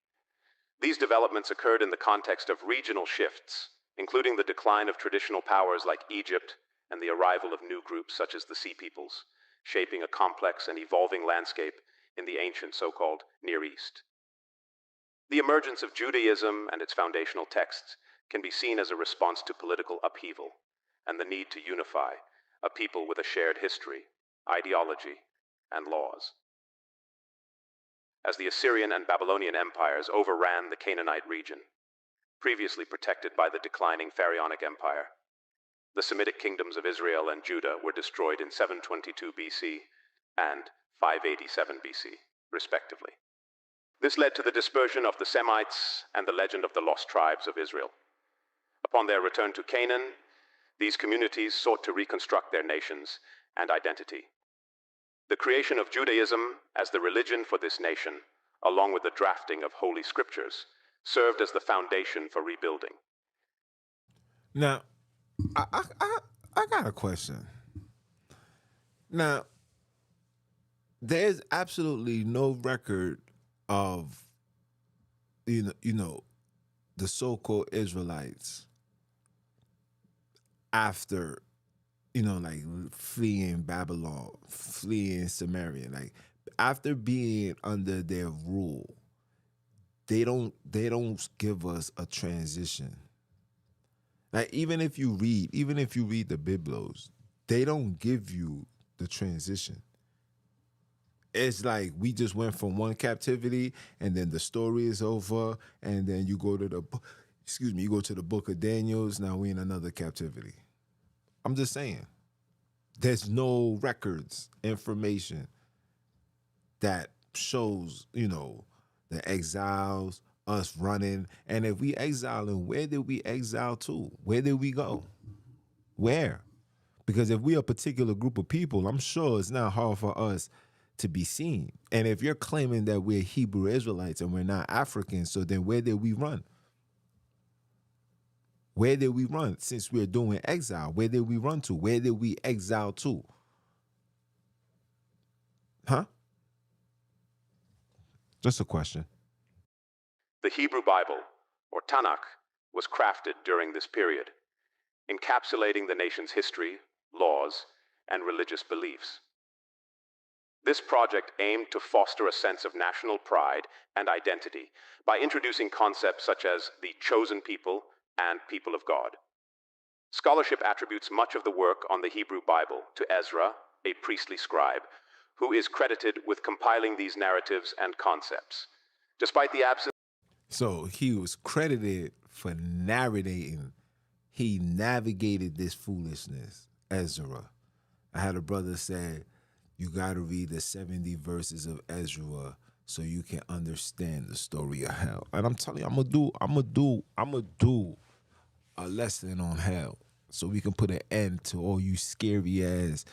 These developments occurred in the context of regional shifts, including the decline of traditional powers like Egypt and the arrival of new groups such as the Sea Peoples, shaping a complex and evolving landscape in the ancient so-called Near East. The emergence of Judaism and its foundational texts can be seen as a response to political upheaval and the need to unify a people with a shared history, ideology, and laws. As the Assyrian and Babylonian empires overran the Canaanite region, previously protected by the declining Pharaonic Empire, the Semitic kingdoms of Israel and Judah were destroyed in 722 BC and 587 BC, respectively. This led to the dispersion of the Semites and the legend of the lost tribes of Israel. Upon their return to Canaan, these communities sought to reconstruct their nations and identity. The creation of Judaism as the religion for this nation, along with the drafting of holy scriptures, served as the foundation for rebuilding. Now, I got a question. Now, there's absolutely no record of you know the so-called Israelites after like fleeing Babylon, fleeing Samaria, like after being under their rule, they don't give us a transition. Like even if you read the Biblos, they don't give you the transition. It's like we just went from one captivity and then the story is over and then you go to the book of Daniels, now we're in another captivity. I'm just saying. There's no records, information that shows, the exiles, us running. And if we exiling, where did we exile to? Where did we go? Where? Because if we're a particular group of people, I'm sure it's not hard for us to be seen. And if you're claiming that we're Hebrew Israelites and we're not Africans, so then where did we run? Where did we run since we're doing exile? Where did we run to? Where did we exile to? Huh? Just a question. The Hebrew Bible, or Tanakh, was crafted during this period, encapsulating the nation's history, laws, and religious beliefs. This project aimed to foster a sense of national pride and identity by introducing concepts such as the chosen people and people of God. Scholarship attributes much of the work on the Hebrew Bible to Ezra, a priestly scribe, who is credited with compiling these narratives and concepts. Despite the absence... So he was credited for narrating. He navigated this foolishness, Ezra. I had a brother say, you got to read the 70 verses of Ezra so you can understand the story of hell. And I'm telling you, I'm gonna do a lesson on hell so we can put an end to all you scary ass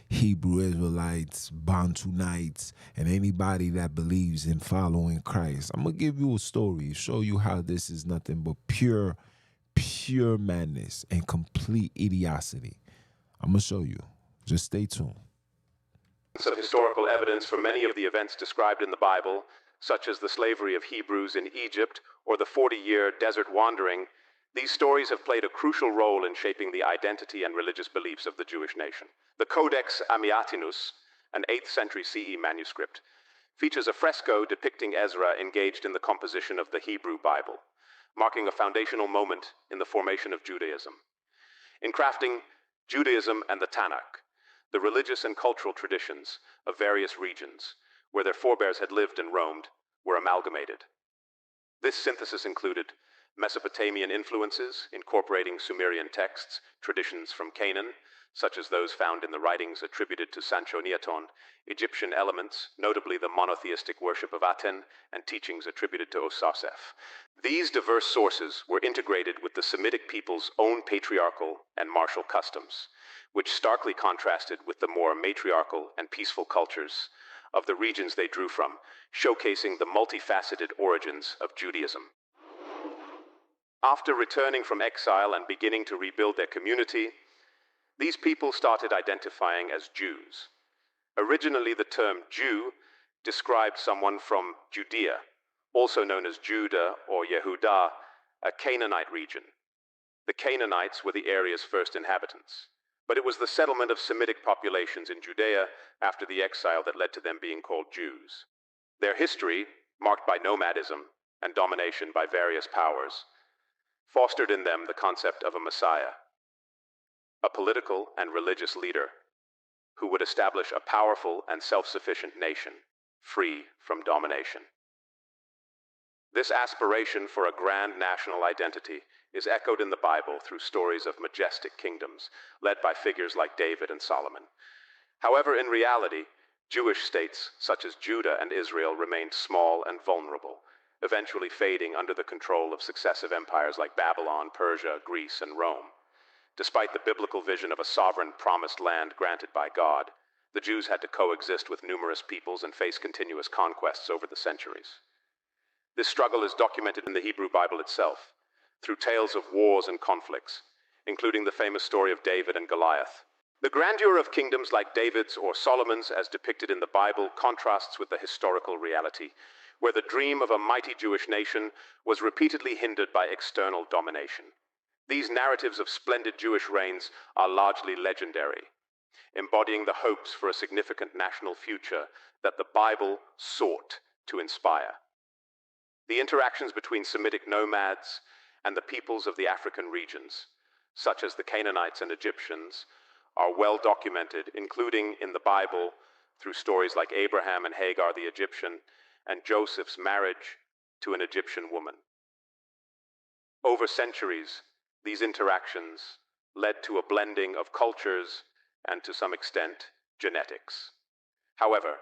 Hebrew Israelites, Bantunites, and anybody that believes in following Christ. I'm gonna give you a story, show you how this is nothing but pure madness and complete idiocy. I'm gonna show you. Just stay tuned. Of historical evidence for many of the events described in the Bible, such as the slavery of Hebrews in Egypt or the 40-year desert wandering, these stories have played a crucial role in shaping the identity and religious beliefs of the Jewish nation. The Codex Amiatinus, an 8th century CE manuscript, features a fresco depicting Ezra engaged in the composition of the Hebrew Bible, marking a foundational moment in the formation of Judaism. In crafting Judaism and the Tanakh, the religious and cultural traditions of various regions, where their forebears had lived and roamed, were amalgamated. This synthesis included Mesopotamian influences, incorporating Sumerian texts, traditions from Canaan, such as those found in the writings attributed to Sancho Neaton, Egyptian elements, notably the monotheistic worship of Aten, and teachings attributed to Osasef. These diverse sources were integrated with the Semitic people's own patriarchal and martial customs, which starkly contrasted with the more matriarchal and peaceful cultures of the regions they drew from, showcasing the multifaceted origins of Judaism. After returning from exile and beginning to rebuild their community, these people started identifying as Jews. Originally, the term Jew described someone from Judea, also known as Judah or Yehudah, a Canaanite region. The Canaanites were the area's first inhabitants, but it was the settlement of Semitic populations in Judea after the exile that led to them being called Jews. Their history, marked by nomadism and domination by various powers, fostered in them the concept of a Messiah, a political and religious leader who would establish a powerful and self-sufficient nation, free from domination. This aspiration for a grand national identity is echoed in the Bible through stories of majestic kingdoms, led by figures like David and Solomon. However, in reality, Jewish states such as Judah and Israel remained small and vulnerable, eventually fading under the control of successive empires like Babylon, Persia, Greece, and Rome. Despite the biblical vision of a sovereign promised land granted by God, the Jews had to coexist with numerous peoples and face continuous conquests over the centuries. This struggle is documented in the Hebrew Bible itself, through tales of wars and conflicts, including the famous story of David and Goliath. The grandeur of kingdoms like David's or Solomon's, as depicted in the Bible, contrasts with the historical reality, where the dream of a mighty Jewish nation was repeatedly hindered by external domination. These narratives of splendid Jewish reigns are largely legendary, embodying the hopes for a significant national future that the Bible sought to inspire. The interactions between Semitic nomads and the peoples of the African regions, such as the Canaanites and Egyptians, are well documented, including in the Bible through stories like Abraham and Hagar the Egyptian and Joseph's marriage to an Egyptian woman. Over centuries, these interactions led to a blending of cultures and, to some extent, genetics. However,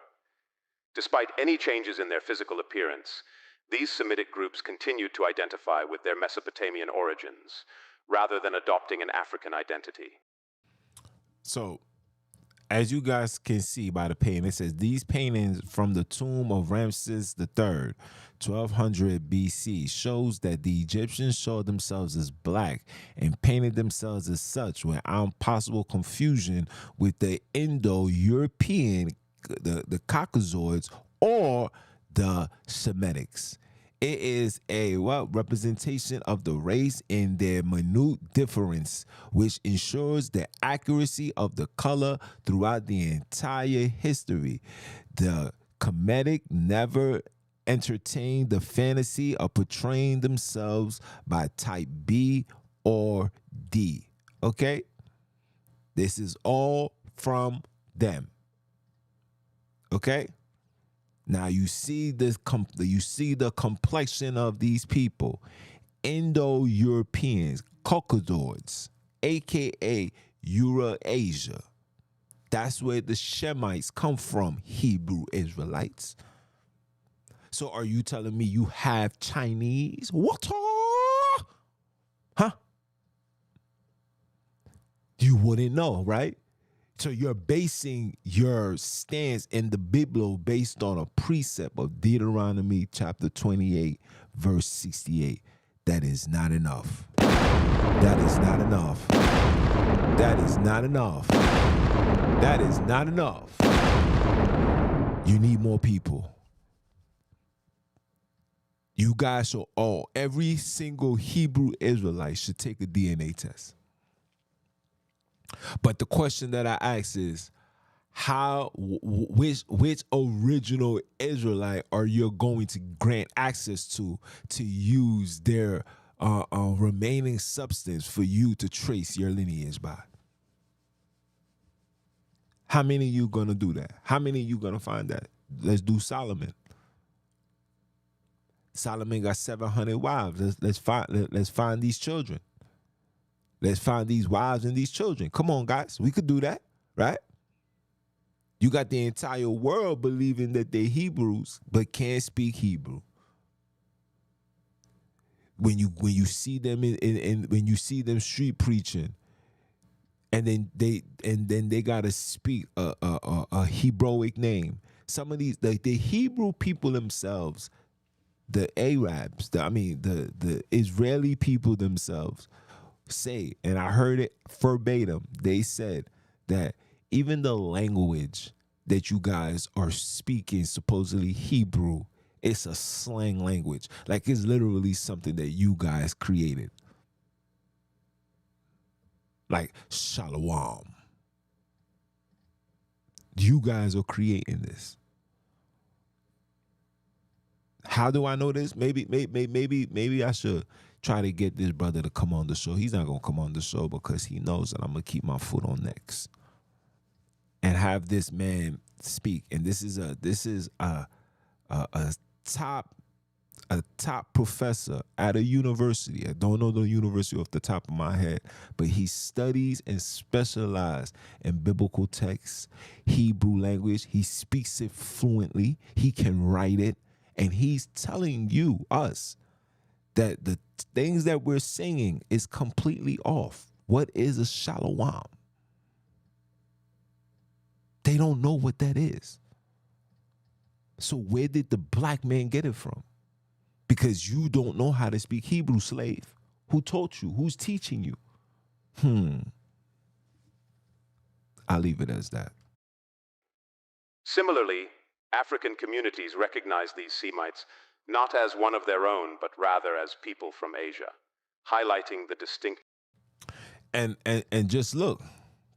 despite any changes in their physical appearance, these Semitic groups continued to identify with their Mesopotamian origins, rather than adopting an African identity. So, as you guys can see by the painting, it says these paintings from the tomb of Ramses III, 1200 BC, shows that the Egyptians saw themselves as black and painted themselves as such, without possible confusion with the Indo-European, the Caucasoids, or the Semitics. It is a representation of the race in their minute difference, which ensures the accuracy of the color throughout the entire history. The Kemetic never entertained the fantasy of portraying themselves by type B or D. Okay? This is all from them. Okay? Now you see this. You see the complexion of these people, Indo-Europeans, Caucasoids, aka Eurasia. That's where the Semites come from, Hebrew Israelites. So are you telling me you have Chinese? What? Huh? You wouldn't know, right? So you're basing your stance in the Bible based on a precept of Deuteronomy chapter 28, verse 68. That is not enough. That is not enough. That is not enough. That is not enough. You need more people. You guys should all, every single Hebrew Israelite should take a DNA test. But the question that I ask is, which original Israelite are you going to grant access to use their remaining substance for you to trace your lineage by? How many of you gonna do that? How many of you gonna find that? Let's do Solomon. Solomon got 700 wives. Let's find these children. Let's find these wives and these children. Come on, guys. We could do that, right? You got the entire world believing that they're Hebrews, but can't speak Hebrew. When you see them when you see them street preaching, and then they gotta speak a Hebrewic name. Some of these the Hebrew people themselves, the Arabs, the Israeli people themselves say, and I heard it verbatim, they said that even the language that you guys are speaking, supposedly Hebrew, it's a slang language. Like it's literally something that you guys created. Like shalom. You guys are creating this. How do I know this? Maybe I should try to get this brother to come on the show. He's not gonna come on the show because he knows that I'm gonna keep my foot on necks and have this man speak. And this is a top professor at a university. I don't know the university off the top of my head, but he studies and specializes in biblical texts, Hebrew language. He speaks it fluently. He can write it. And he's telling us, that the things that we're singing is completely off. What is a shalom? They don't know what that is. So where did the black man get it from? Because you don't know how to speak Hebrew, slave. Who taught you? Who's teaching you? I'll leave it as that. Similarly, African communities recognize these Semites not as one of their own, but rather as people from Asia, highlighting the distinct. And just look,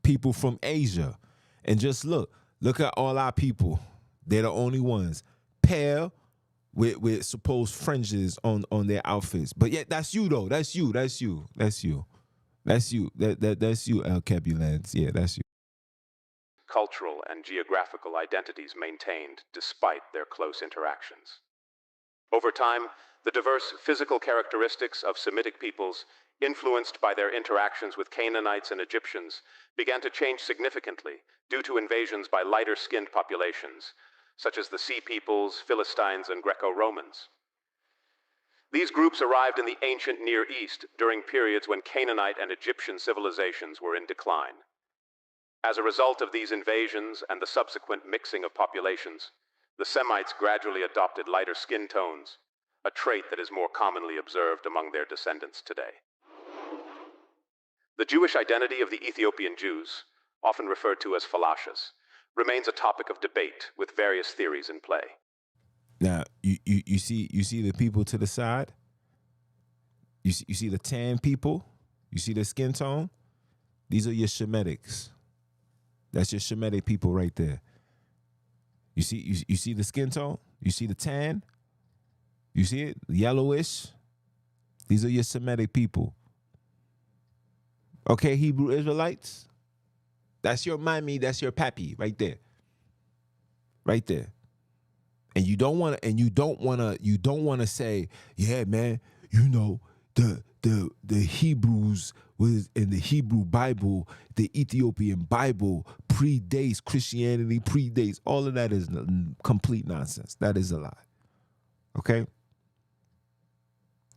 people from Asia, and just look at all our people. They're the only ones pale with supposed fringes on their outfits. But yet that's you though. That's you, El Cabulans. Yeah, that's you. Cultural and geographical identities maintained despite their close interactions. Over time, the diverse physical characteristics of Semitic peoples, influenced by their interactions with Canaanites and Egyptians, began to change significantly due to invasions by lighter-skinned populations, such as the Sea Peoples, Philistines, and Greco-Romans. These groups arrived in the ancient Near East during periods when Canaanite and Egyptian civilizations were in decline. As a result of these invasions and the subsequent mixing of populations, the Semites gradually adopted lighter skin tones, a trait that is more commonly observed among their descendants today. The Jewish identity of the Ethiopian Jews, often referred to as Falashas, remains a topic of debate with various theories in play. Now, you see the people to the side? You see the tan people? You see the skin tone? These are your Semitics. That's your Semitic people right there. You see the skin tone? You see the tan? You see it? Yellowish? These are your Semitic people. Okay, Hebrew Israelites? That's your mommy, that's your pappy right there. Right there. And you don't want to say, yeah, man, you know, the Hebrews was in the Hebrew Bible, the Ethiopian Bible predates Christianity, predates. All of that is complete nonsense. That is a lie. Okay?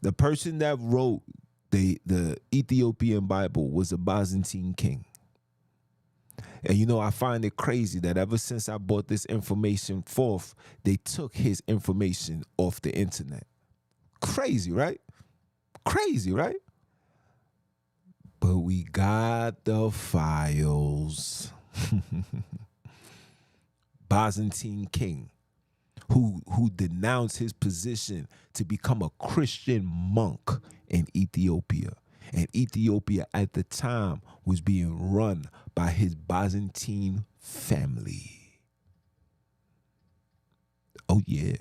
The person that wrote the Ethiopian Bible was a Byzantine king. And you know, I find it crazy that ever since I brought this information forth, they took his information off the internet. Crazy, right? Crazy, right? But we got the files. Byzantine king who denounced his position to become a Christian monk in Ethiopia. And Ethiopia at the time was being run by his Byzantine family. Oh yeah.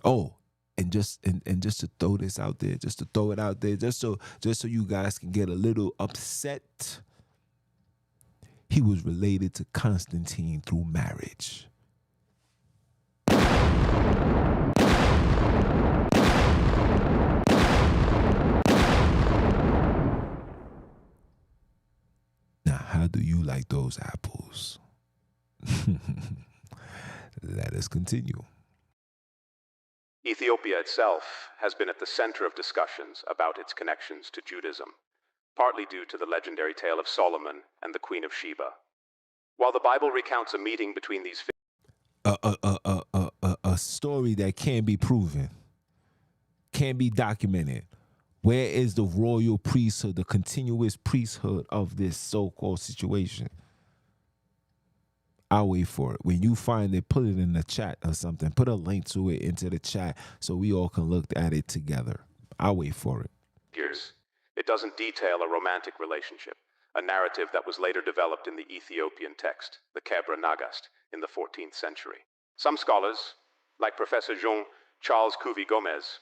Oh, and just to throw this out there, just so you guys can get a little upset, he was related to Constantine through marriage. those apples. Let us continue. Ethiopia itself has been at the center of discussions about its connections to Judaism, partly due to the legendary tale of Solomon and the Queen of Sheba. While the Bible recounts a meeting between these A story that can be proven, can be documented. Where is the royal priesthood, the continuous priesthood of this so-called situation? I'll wait for it. When you find it, put it in the chat or something. Put a link to it into the chat so we all can look at it together. I'll wait for it. figures. It doesn't detail a romantic relationship, a narrative that was later developed in the Ethiopian text, the Kebra Nagast, in the 14th century. Some scholars, like Professor Jean-Charles Couvi-Gomez,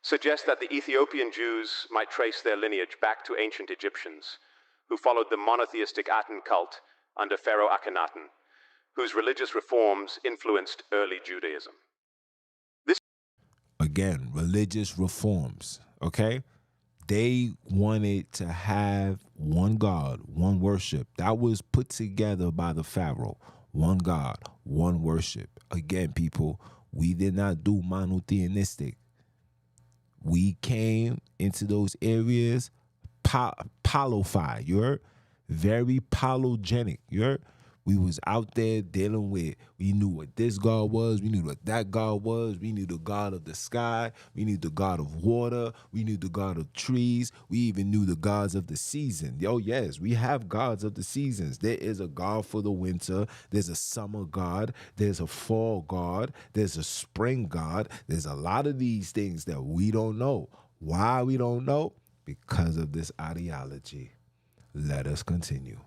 suggest that the Ethiopian Jews might trace their lineage back to ancient Egyptians, who followed the monotheistic Aten cult under Pharaoh Akhenaten, whose religious reforms influenced early Judaism. Again, religious reforms, okay? They wanted to have one God, one worship. That was put together by the Pharaoh. One God, one worship. Again, people, we did not do monotheistic. We came into those areas polyfied. You're very polygenic. We was out there dealing with, we knew what this God was, we knew what that God was, we knew the God of the sky, we knew the God of water, we knew the God of trees, we even knew the gods of the season. Oh yes, we have gods of the seasons. There is a God for the winter, there's a summer God, there's a fall God, there's a spring God. There's a lot of these things that we don't know. Why we don't know? Because of this ideology. Let us continue.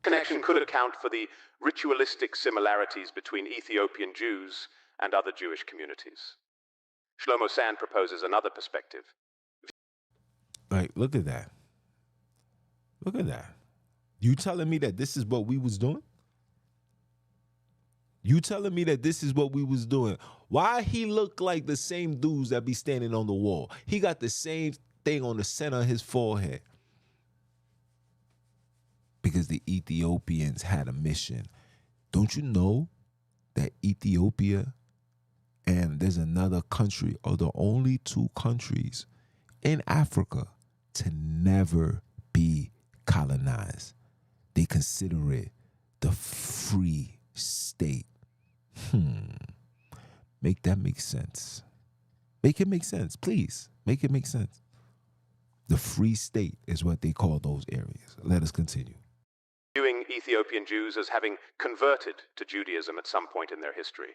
Connection could account for the ritualistic similarities between Ethiopian Jews and other Jewish communities. Shlomo Sand proposes another perspective. Like, look at that. Look at that. You telling me that this is what we was doing? You telling me that this is what we was doing? Why he look like the same dudes that be standing on the wall? He got the same thing on the center of his forehead. Because the Ethiopians had a mission. Don't you know that Ethiopia and there's another country are the only two countries in Africa to never be colonized? They consider it the free state. Make that make sense. Make it make sense, please. Make it make sense. The free state is what they call those areas. Let us continue. Viewing Ethiopian Jews as having converted to Judaism at some point in their history.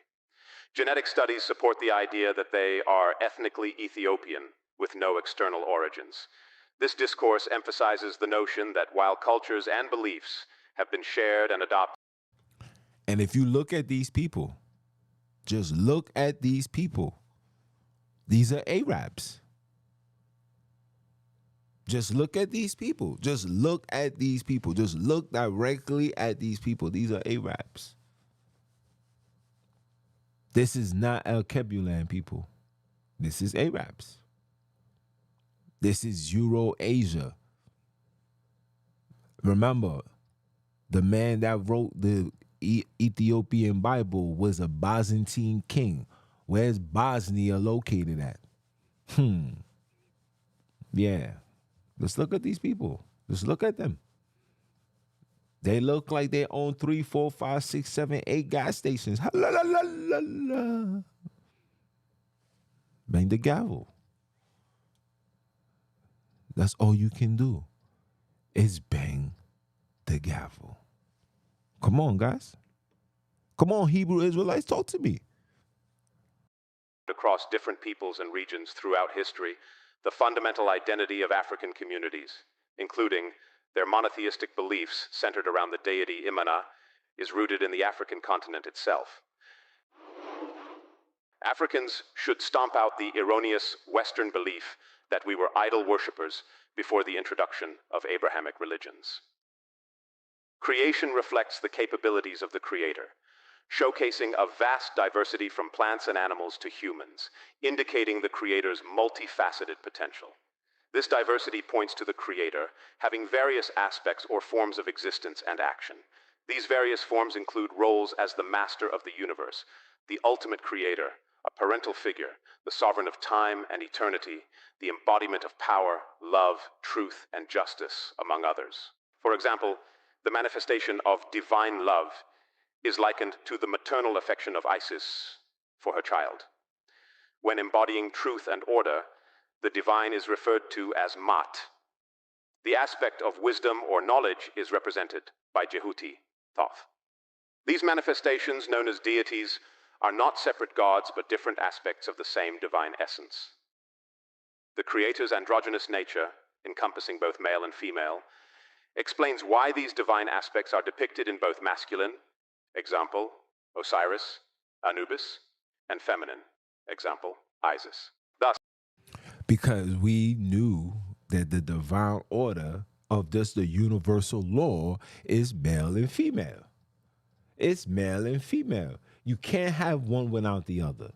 Genetic studies support the idea that they are ethnically Ethiopian with no external origins. This discourse emphasizes the notion that while cultures and beliefs have been shared and adopted. And if you look at these people, just look at these people. These are Arabs. Just look at these people. Just look at these people. Just look directly at these people. These are Arabs. This is not El Kebulan people. This is Arabs. This is Euro-Asia. Remember, the man that wrote the Ethiopian Bible was a Byzantine king. Where's Bosnia located at? Yeah. Let's look at these people. Just look at them. They look like they own 3, 4, 5, 6, 7, 8 gas stations. La, la, la, la, la. Bang the gavel. That's all you can do is bang the gavel. Come on, guys. Come on, Hebrew Israelites, talk to me. Across different peoples and regions throughout history, the fundamental identity of African communities, including their monotheistic beliefs centered around the deity Imana, is rooted in the African continent itself. Africans should stomp out the erroneous Western belief that we were idol worshippers before the introduction of Abrahamic religions. Creation reflects the capabilities of the Creator, showcasing a vast diversity from plants and animals to humans, indicating the Creator's multifaceted potential. This diversity points to the Creator having various aspects or forms of existence and action, These various forms include roles as the master of the universe, the ultimate creator, a parental figure, the sovereign of time and eternity, the embodiment of power, love, truth, and justice, among others. For example, the manifestation of divine love is likened to the maternal affection of Isis for her child. When embodying truth and order, the divine is referred to as Mat. The aspect of wisdom or knowledge is represented by Jehuti, Thoth. These manifestations, known as deities, are not separate gods but different aspects of the same divine essence. The Creator's androgynous nature, encompassing both male and female, explains why these divine aspects are depicted in both masculine, example, Osiris, Anubis, and feminine, example, Isis. Thus, because we knew that the divine order of just the universal law is male and female. It's male and female. You can't have one without the other.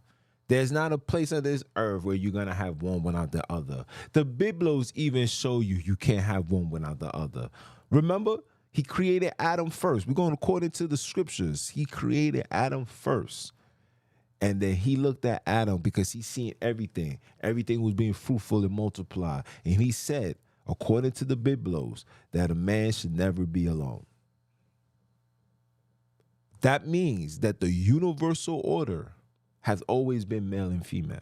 There's not a place on this earth where you're going to have one without the other. The Biblos even show you can't have one without the other. Remember, he created Adam first. We're going according to the scriptures. He created Adam first. And then he looked at Adam because he seen everything. Everything was being fruitful and multiply. And he said, according to the Biblos, that a man should never be alone. That means that the universal order has always been male and female.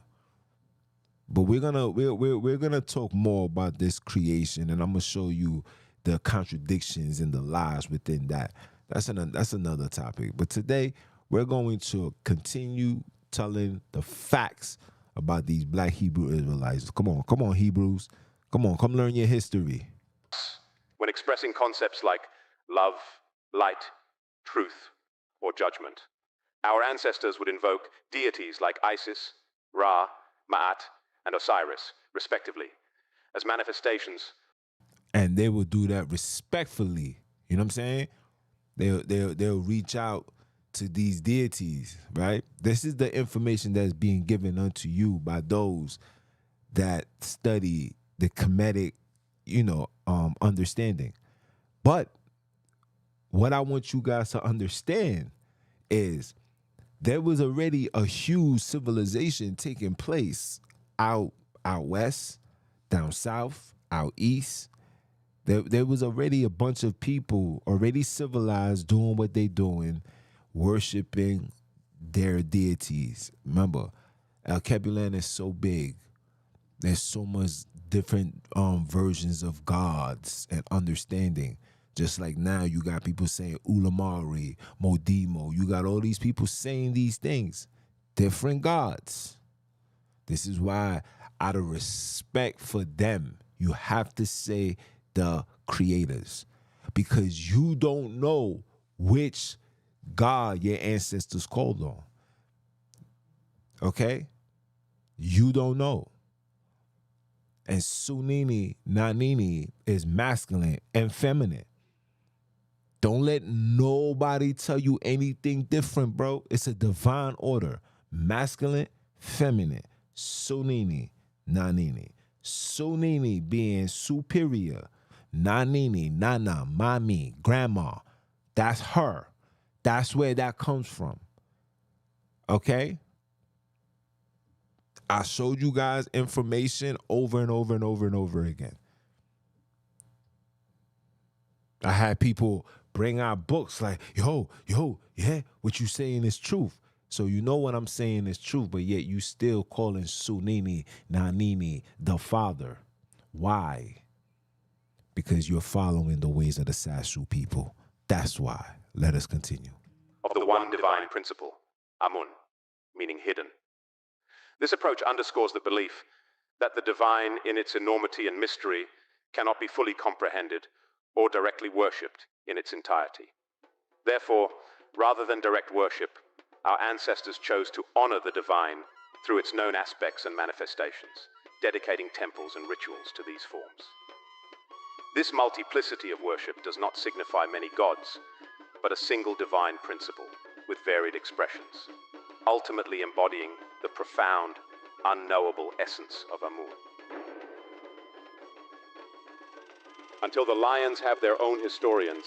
But we're gonna talk more about this creation, and I'm gonna show you the contradictions and the lies within that. That's another topic. But today we're going to continue telling the facts about these Black Hebrew Israelites. Come on, Hebrews. Come learn your history. when expressing concepts like love, light, truth, or judgment, our ancestors would invoke deities like Isis, Ra, Ma'at, and Osiris, respectively, as manifestations. And they will do that respectfully. You know what I'm saying? They'll reach out to these deities, right? This is the information that's being given unto you by those that study the Kemetic, understanding. But what I want you guys to understand is there was already a huge civilization taking place out west, down south, out east. There was already a bunch of people already civilized doing what they doing, worshiping their deities. Remember, El Kebulan is so big. There's so much different versions of gods and understanding. Just like now you got people saying Ulamari, Modimo. You got all these people saying these things. Different gods. This is why, out of respect for them, you have to say the creators. Because you don't know which God your ancestors called on. Okay? You don't know. And Sunini, Nanini is masculine and feminine. Don't let nobody tell you anything different, bro. It's a divine order. Masculine, feminine. Sunini, Nanini. Sunini being superior. Nanini, Nana, Mommy, Grandma. That's her. That's where that comes from. Okay? I showed you guys information over and over and over and over again. I had people bring out books like, yo, yeah, what you saying is truth. So you know what I'm saying is truth, but yet you still calling Sunini, Nanini, the father. Why? Because you're following the ways of the Sashu people. That's why. Let us continue. Of the one divine principle, Amun, meaning hidden. This approach underscores the belief that the divine, in its enormity and mystery, cannot be fully comprehended or directly worshipped in its entirety. Therefore, rather than direct worship, our ancestors chose to honor the divine through its known aspects and manifestations, dedicating temples and rituals to these forms. This multiplicity of worship does not signify many gods, but a single divine principle with varied expressions, ultimately embodying the profound, unknowable essence of Amun. Until the lions have their own historians,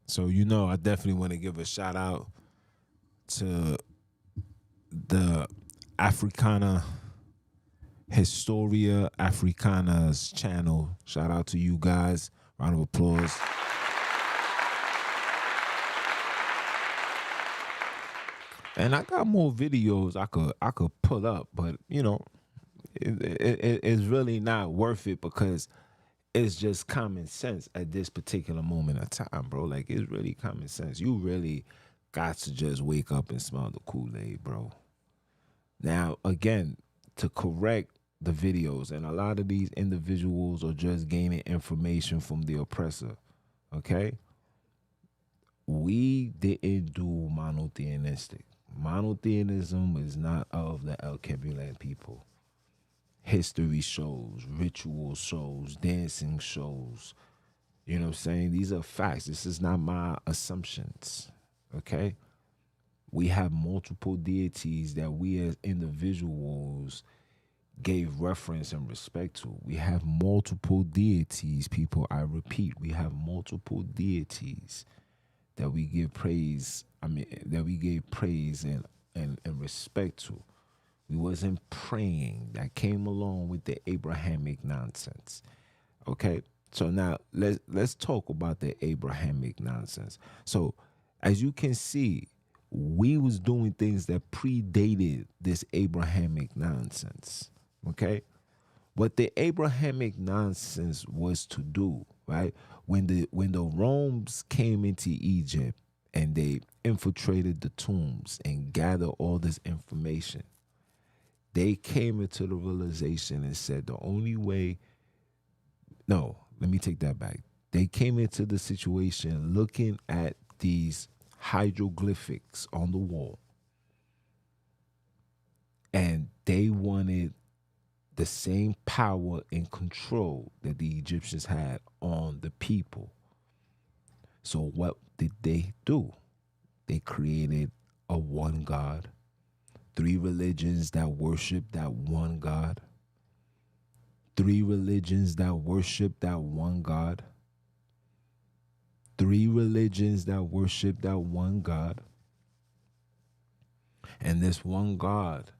So, I definitely want to give a shout out to the Africana, Historia Africana's channel. Shout out to you guys. Round of applause. And I got more videos I could pull up, but it's really not worth it because it's just common sense at this particular moment of time, bro. Like, it's really common sense. You really got to just wake up and smell the Kool-Aid, bro. Now, again, to correct the videos, and a lot of these individuals are just gaining information from the oppressor, okay? We didn't do monotheistic. Monotheism is not of the El Kebulan people. History shows, ritual shows, dancing shows. You know what I'm saying? These are facts. This is not my assumptions, okay? We have multiple deities that we as individuals gave reference and respect to. We have multiple deities, people. I repeat, we have multiple deities that we give praise. That we gave praise and respect to. We wasn't praying. That came along with the Abrahamic nonsense. Okay? So now let's talk about the Abrahamic nonsense. So as you can see, we was doing things that predated this Abrahamic nonsense. Okay? What the Abrahamic nonsense was to do, right? When the Romans came into Egypt and they infiltrated the tombs and gathered all this information, they came into the realization and said the only way, no, let me take that back. They came into the situation looking at these hieroglyphics on the wall, and they wanted the same power and control that the Egyptians had on the people. So what did they do? They created a one God, 3 religions that worship that one God, 3 religions that worship that one God, 3 religions that worship that one God. And this one God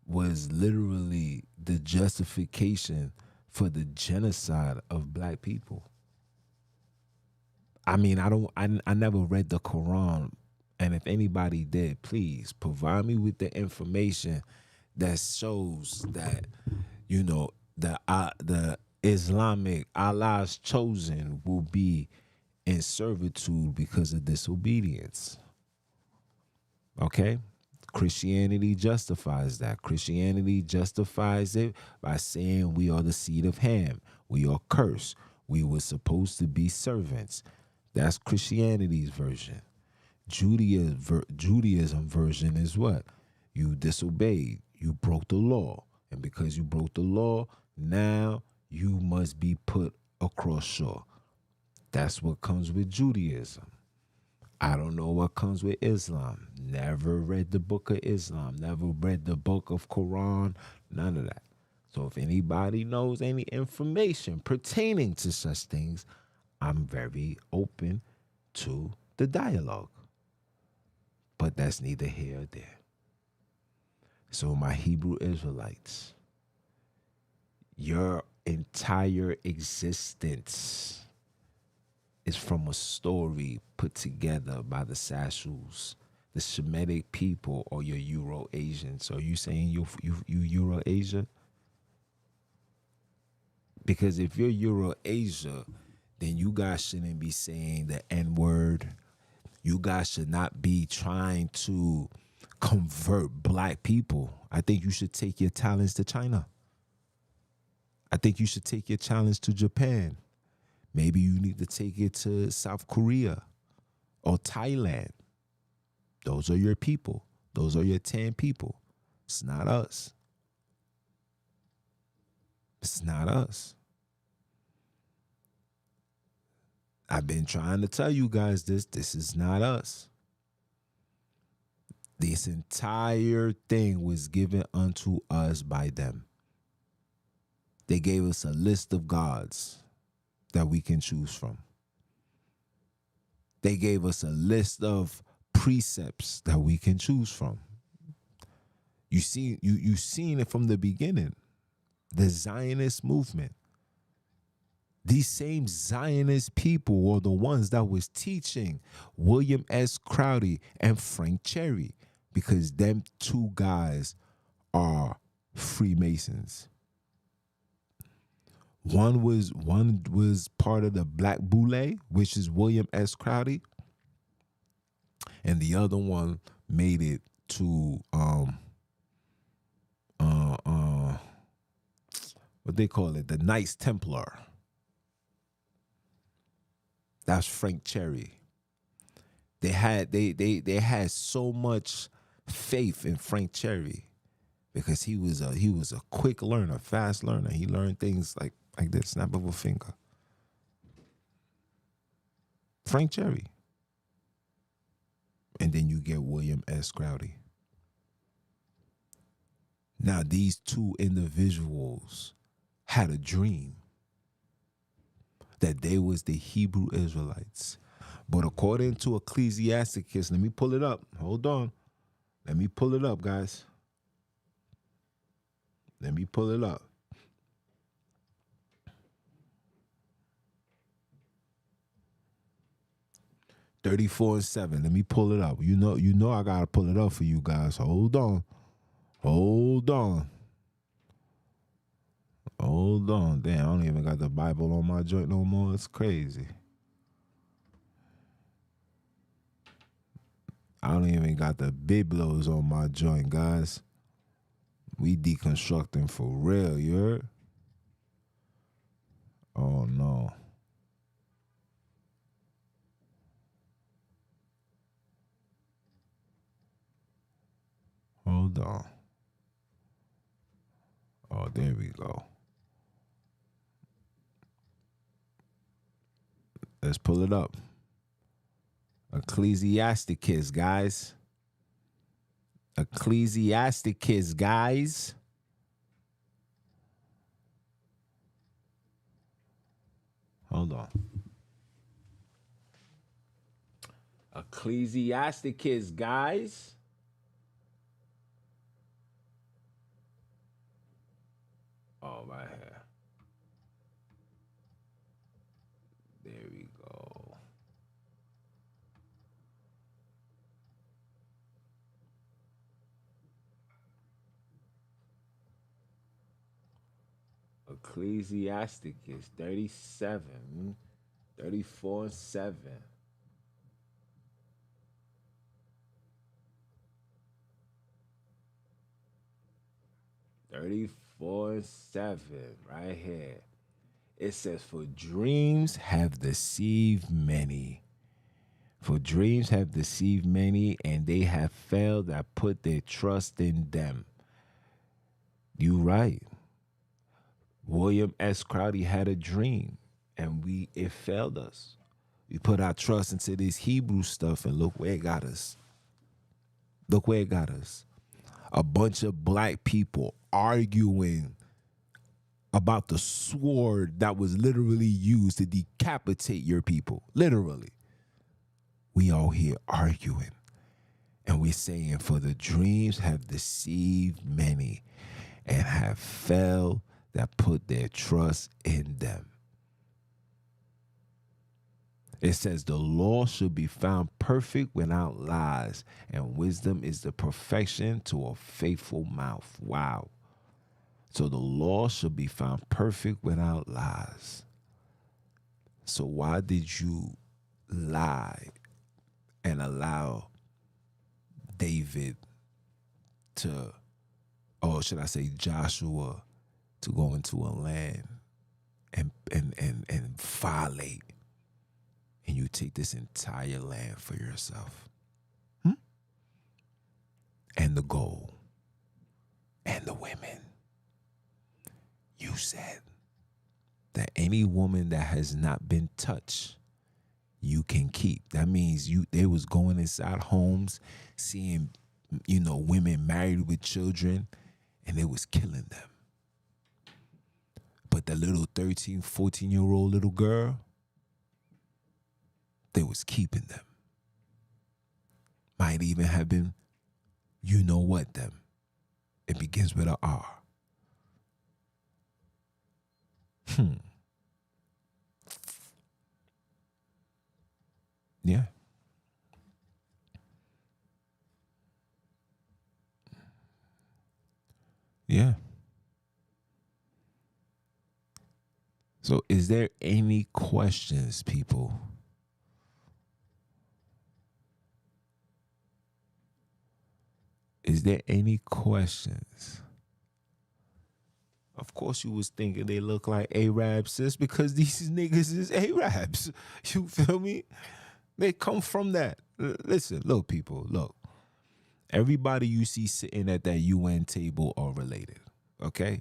was literally the justification for the genocide of black people. I mean, I never read the Quran, and if anybody did, please provide me with the information that shows that, the Islamic Allah's chosen will be in servitude because of disobedience. Okay? Christianity justifies that. Christianity justifies it by saying we are the seed of Ham. We are cursed. We were supposed to be servants. That's Christianity's version. Judaism version is what? You disobeyed. You broke the law. And because you broke the law, now you must be put across shore. That's what comes with Judaism. I don't know what comes with Islam. Never read the book of Islam. Never read the book of Quran. None of that. So if anybody knows any information pertaining to such things, I'm very open to the dialogue. But that's neither here or there. So my Hebrew Israelites, your entire existence is from a story put together by the Sassus, the Semitic people, or your Euro-Asians. So are you saying you Euro-Asia? Because if you're Euro-Asia, then you guys shouldn't be saying the N-word. You guys should not be trying to convert black people. I think you should take your talents to China. I think you should take your challenge to Japan. Maybe you need to take it to South Korea or Thailand. Those are your people. Those are your 10 people. It's not us. It's not us. I've been trying to tell you guys this. This is not us. This entire thing was given unto us by them. They gave us a list of gods that we can choose from. They gave us a list of precepts that we can choose from. You seen it from the beginning. The Zionist movement. These same Zionist people were the ones that was teaching William S. Crowdy and Frank Cherry, because them two guys are Freemasons. One was part of the Black Boule, which is William S. Crowdy, and the other one made it to what they call it, the Knights Templar. That's Frank Cherry. They had so much faith in Frank Cherry because he was a quick learner, fast learner. He learned things like this, snap of a finger. Frank Cherry. And then you get William S. Crowdy. Now, these two individuals had a dream that they was the Hebrew Israelites. But according to Ecclesiasticus, let me pull it up. Hold on. Let me pull it up, guys. Let me pull it up. (34:7). Let me pull it up. You know I gotta pull it up for you guys. Hold on. Hold on. Hold on. Damn, I don't even got the Bible on my joint no more. It's crazy. I don't even got the Biblos on my joint, guys. We deconstructing for real, you heard? Oh, no. Hold on. Oh, there we go. Let's pull it up. Ecclesiasticus, guys. Ecclesiasticus, guys. Hold on. Ecclesiasticus, guys. Oh, right here. There we go. Ecclesiasticus 37, 34:7. Right here. It says, for dreams have deceived many. For dreams have deceived many, and they have failed that put their trust in them. You right. William S. Crowdy had a dream, and it failed us. We put our trust into this Hebrew stuff, and look where it got us. Look where it got us. A bunch of black people arguing about the sword that was literally used to decapitate your people. Literally. We all here arguing. And we're saying, for the dreams have deceived many and have failed that put their trust in them. It says the law should be found perfect without lies, and wisdom is the perfection to a faithful mouth. Wow. So the law should be found perfect without lies. So why did you lie and allow David to, or should I say Joshua, to go into a land and violate, and you take this entire land for yourself? And the gold and the women. You said that any woman that has not been touched, you can keep. That means they was going inside homes, seeing, women married with children, and they was killing them. But the little 13, 14-year-old little girl, they was keeping them. Might even have been, you know what, them. It begins with a R. Yeah. Yeah. So is there any questions, people? Is there any questions? Of course you was thinking they look like Arabs, sis, because these niggas is Arabs. You feel me? They come from that. Listen, look, people, look. Everybody you see sitting at that UN table are related, okay?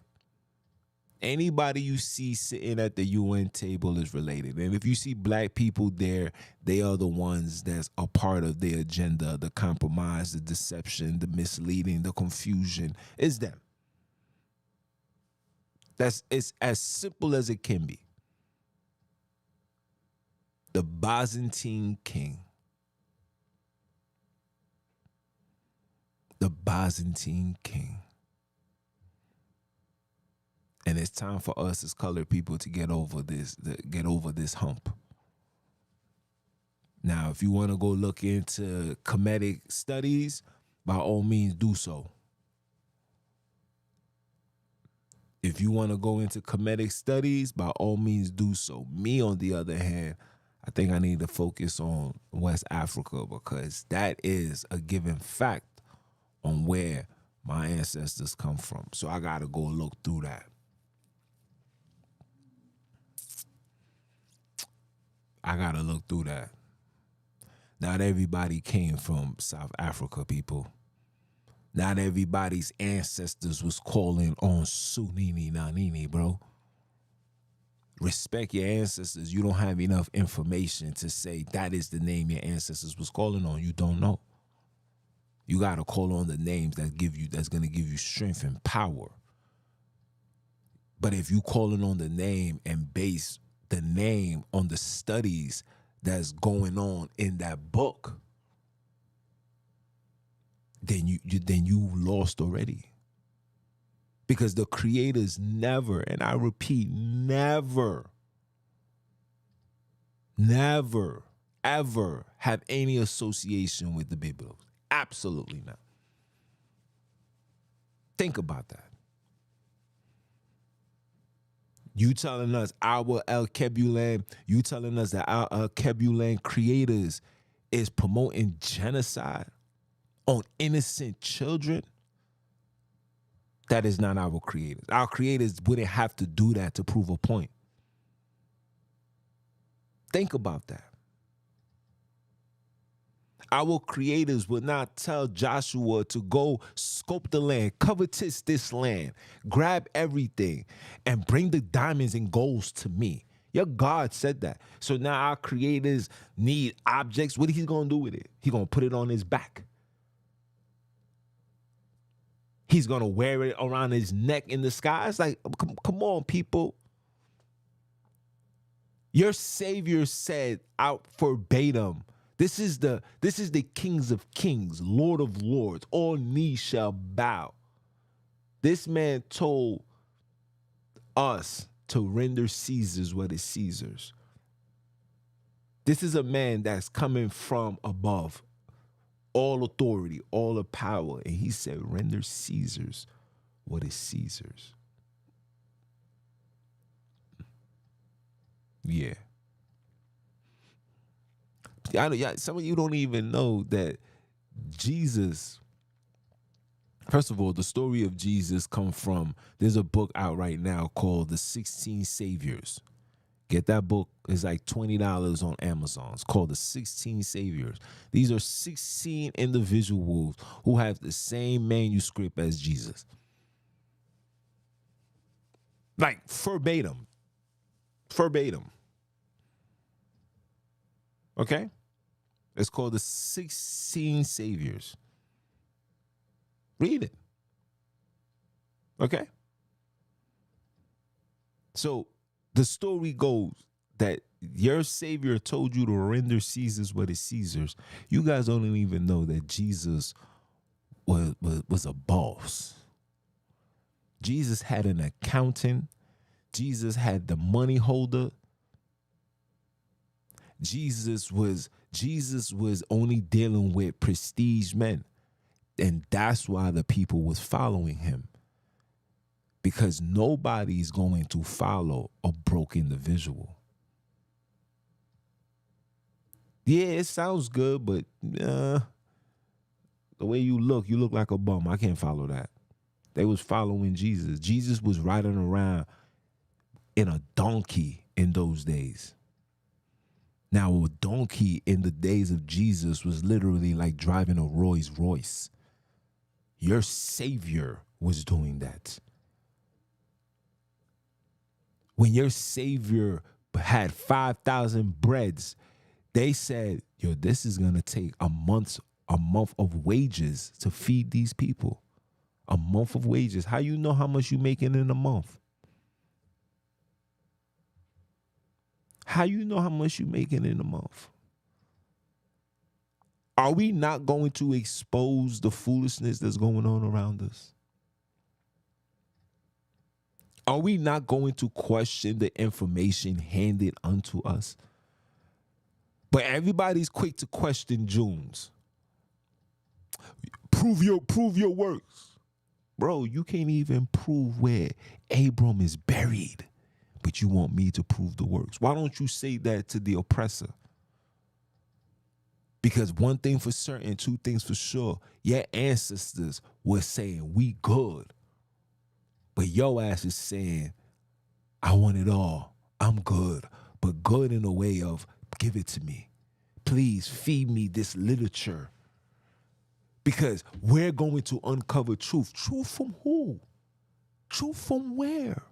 Anybody you see sitting at the UN table is related. And if you see black people there, they are the ones that's a part of their agenda, the compromise, the deception, the misleading, the confusion. It's them. It's as simple as it can be. The Byzantine king. The Byzantine king. And it's time for us as colored people to get over this hump. Now, if you want to go look into Semitic studies, by all means do so. If you want to go into Semitic studies, by all means do so. Me, on the other hand, I think I need to focus on West Africa because that is a given fact on where my ancestors come from. So I got to go look through that. I got to look through that. Not everybody came from South Africa, people. Not everybody's ancestors was calling on Sunini Nanini, bro. Respect your ancestors. You don't have enough information to say that is the name your ancestors was calling on. You don't know. You got to call on the names that's going to give you strength and power. But if you calling on the name and base the name on the studies that's going on in that book, then you lost already. Because the creators never, and I repeat, never, ever have any association with the Bible. Absolutely not. Think about that. You telling us our El Kebulan, you telling us that our El Kebulan creators is promoting genocide on innocent children? That is not our creators. Our creators wouldn't have to do that to prove a point. Think about that. Our creators would not tell Joshua to go scope the land, covetous this land, grab everything, and bring the diamonds and golds to me. Your God said that. So now our creators need objects. What are he going to do with it? He's going to put it on his back. He's going to wear it around his neck in the sky. It's like, come on, people. Your Savior said out verbatim, this is the kings of kings, Lord of lords. All knees shall bow. This man told us to render Caesar's what is Caesar's. This is a man that's coming from above. All authority, all the power. And he said, render Caesar's what is Caesar's. Yeah. Some of you don't even know that Jesus, first of all, the story of Jesus come from, there's a book out right now called The 16 Saviors. Get that book. It's like $20 on Amazon. It's called The 16 Saviors. These are 16 individuals who have the same manuscript as Jesus. Like verbatim. Verbatim. Okay? It's called The 16 Saviors. Read it. Okay? So the story goes that your Savior told you to render Caesar's what is Caesar's. You guys don't even know that Jesus was a boss. Jesus had an accountant. Jesus had the money holder. Jesus was only dealing with prestige men. And that's why the people was following him. Because nobody's going to follow a broke individual. Yeah, it sounds good, but the way you look like a bum. I can't follow that. They was following Jesus. Jesus was riding around in a donkey in those days. Now, a donkey in the days of Jesus was literally like driving a Rolls Royce. Your Savior was doing that. When your Savior had 5,000 breads, they said, yo, this is going to take a month of wages to feed these people. A month of wages. How you know how much you making in a month? How you know how much you making in a month? Are we not going to expose the foolishness that's going on around us? Are we not going to question the information handed unto us? But everybody's quick to question Junes. Prove your works. Bro, you can't even prove where Abram is buried, but you want me to prove the works. Why don't you say that to the oppressor? Because one thing for certain, two things for sure, your ancestors were saying, we good. But your ass is saying, I want it all. I'm good. But good in a way of, give it to me. Please feed me this literature. Because we're going to uncover truth. Truth from who? Truth from where?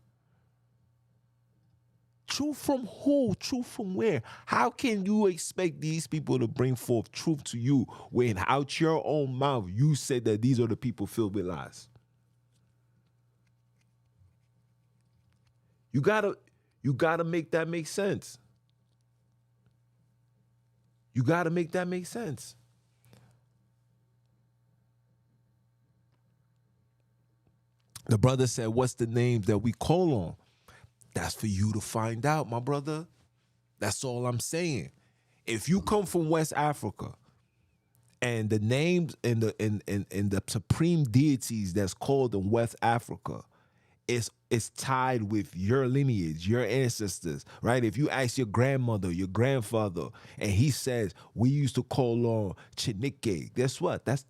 Truth from who? Truth from where? How can you expect these people to bring forth truth to you when out your own mouth you said that these are the people filled with lies? You gotta make that make sense. You gotta make that make sense. The brother said, what's the name that we call on? That's for you to find out, my brother. That's all I'm saying. If you come from West Africa and the names and the supreme deities that's called in West Africa is tied with your lineage, your ancestors, right? If you ask your grandmother, your grandfather, and he says, we used to call on Chinike, guess what? That's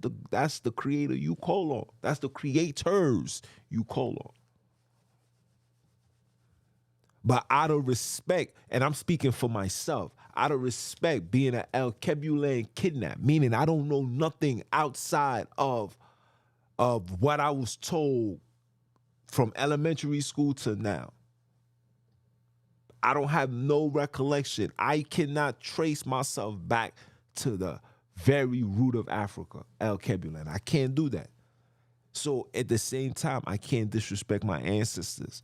the creator you call on. That's the creators you call on. But out of respect, and I'm speaking for myself, out of respect, being an El Kebulan kidnapped, meaning I don't know nothing outside of what I was told from elementary school to now. I don't have no recollection. I cannot trace myself back to the very root of Africa, El Kebulan. I can't do that. So at the same time, I can't disrespect my ancestors,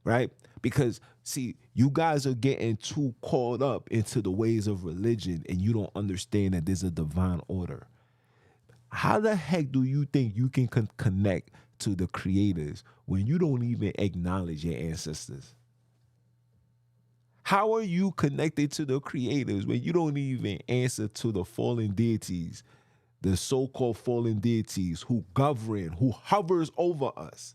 right? Because, see, you guys are getting too caught up into the ways of religion and you don't understand that there's a divine order. How the heck do you think you can connect to the creators when you don't even acknowledge your ancestors? How are you connected to the creators when you don't even answer to the fallen deities, the so-called fallen deities who govern, who hovers over us?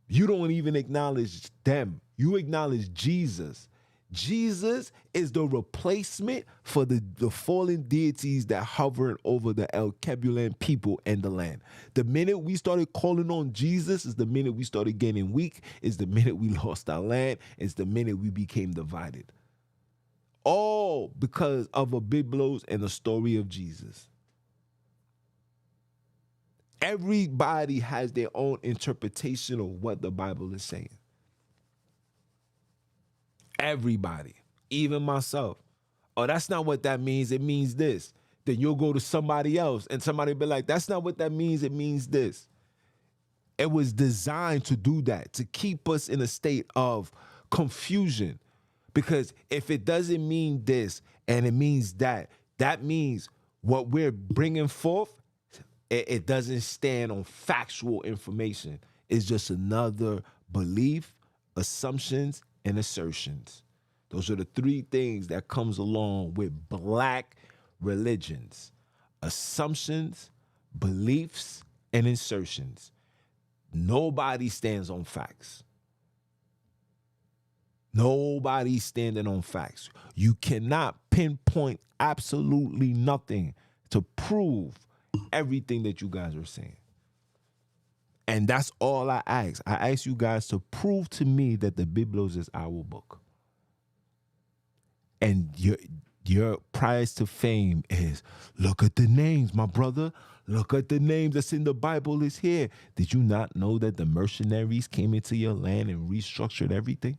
You don't even acknowledge them. You acknowledge Jesus. Jesus is the replacement for the fallen deities that hovered over the El Kebulan people and the land. The minute we started calling on Jesus is the minute we started getting weak, is the minute we lost our land, is the minute we became divided. All because of a Biblos and the story of Jesus. Everybody has their own interpretation of what the Bible is saying. Everybody, even myself. Oh, that's not what that means. It means this. Then you'll go to somebody else and somebody will be like, that's not what that means. It means this. It was designed to do that, to keep us in a state of confusion. Because if it doesn't mean this and it means that, that means what we're bringing forth, it doesn't stand on factual information. It's just another belief, assumptions, and assertions. Those are the three things that comes along with black religions: assumptions, beliefs, and insertions. Nobody stands on facts. Nobody standing on facts. You cannot pinpoint absolutely nothing to prove everything that you guys are saying. And that's all I ask. I ask you guys to prove to me that the Biblos is our book. And your prize to fame is, look at the names, my brother. Look at the names that's in the Bible is here. Did you not know that the mercenaries came into your land and restructured everything?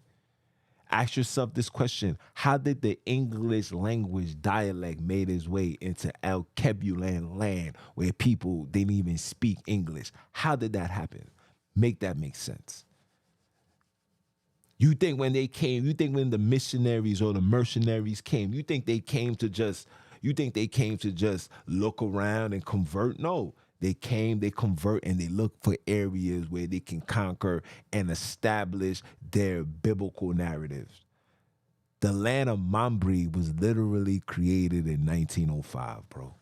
Ask yourself this question: how did the English language dialect made its way into El Kebulan land where people didn't even speak English? How did that happen? Make that make sense. You think when they came, you think when the missionaries or the mercenaries came, you think they came to just look around and convert? No. They came, they convert, and they look for areas where they can conquer and establish their biblical narratives. The land of Mamre was literally created in 1905, bro.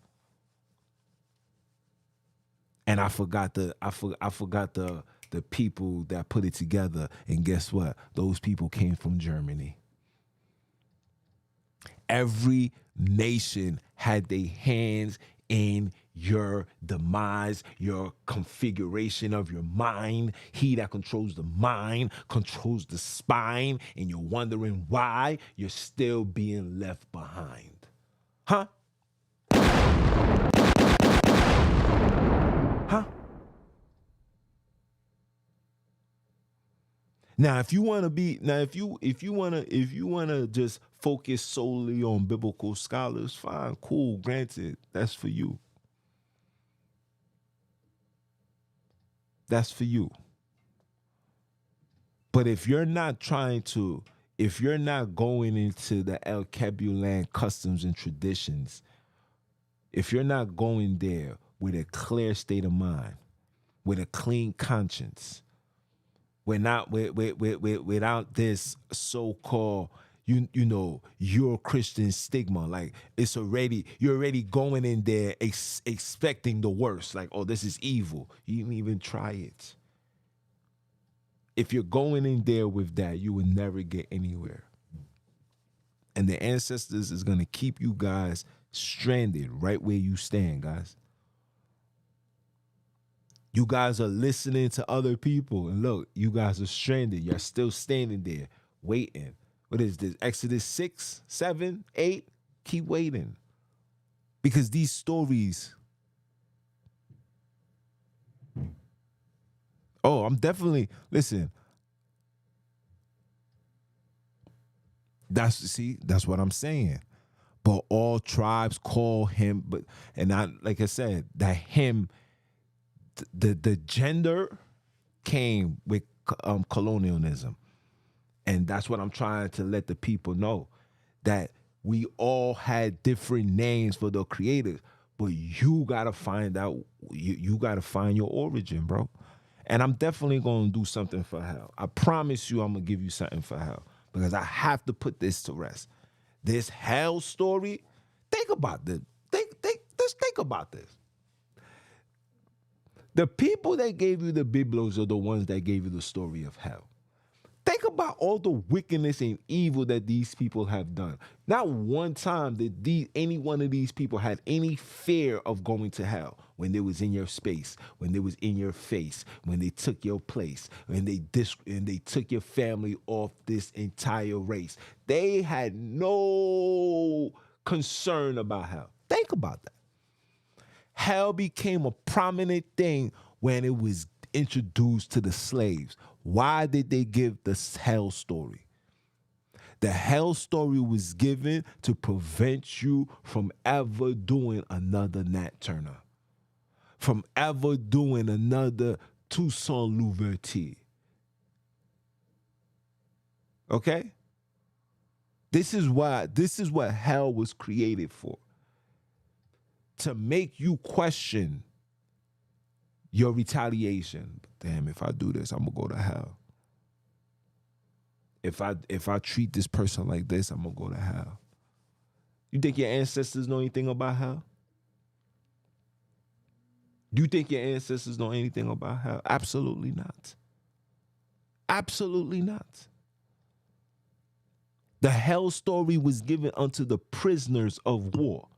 And I forgot the people that put it together. And guess what? Those people came from Germany. Every nation had their hands in your demise, your configuration of your mind. He that controls the mind controls the spine, and you're wondering why you're still being left behind. Huh? Huh? Now, if you want to be, if you want to just focus solely on biblical scholars, fine, cool, granted, that's for you. That's for you. But if you're not going into the El Kebulan customs and traditions, if you're not going there with a clear state of mind, with a clean conscience, without this so-called you're Christian stigma, like you're already going in there expecting the worst, like, oh, this is evil. You didn't even try it. If you're going in there with that, you will never get anywhere. And the ancestors is going to keep you guys stranded right where you stand, guys. You guys are listening to other people, and look, you guys are stranded. You're still standing there waiting. What is this? Exodus 6, 7, 8? Keep waiting. Because these stories, listen, that's what I'm saying. But all tribes call him, like I said, that him, the gender came with colonialism. And that's what I'm trying to let the people know, that we all had different names for the creators, but you got to find out, you got to find your origin, bro. And I'm definitely going to do something for hell. I promise you I'm going to give you something for hell, because I have to put this to rest. This hell story, think about this. Let's think about this. The people that gave you the Biblos are the ones that gave you the story of hell. Think about all the wickedness and evil that these people have done. Not one time did any one of these people had any fear of going to hell when they was in your space, when they was in your face, when they took your place, when they took your family off this entire race. They had no concern about hell. Think about that. Hell became a prominent thing when it was introduced to the slaves. Why did they give the hell story? The hell story was given to prevent you from ever doing another Nat Turner, from ever doing another Toussaint Louverture. Okay? This is what hell was created for. To make you question your retaliation. Damn, if I do this, I'm gonna go to hell. If I treat this person like this, I'm gonna go to hell. You think your ancestors know anything about hell? Do you think your ancestors know anything about hell? Absolutely not. Absolutely not. The hell story was given unto the prisoners of war,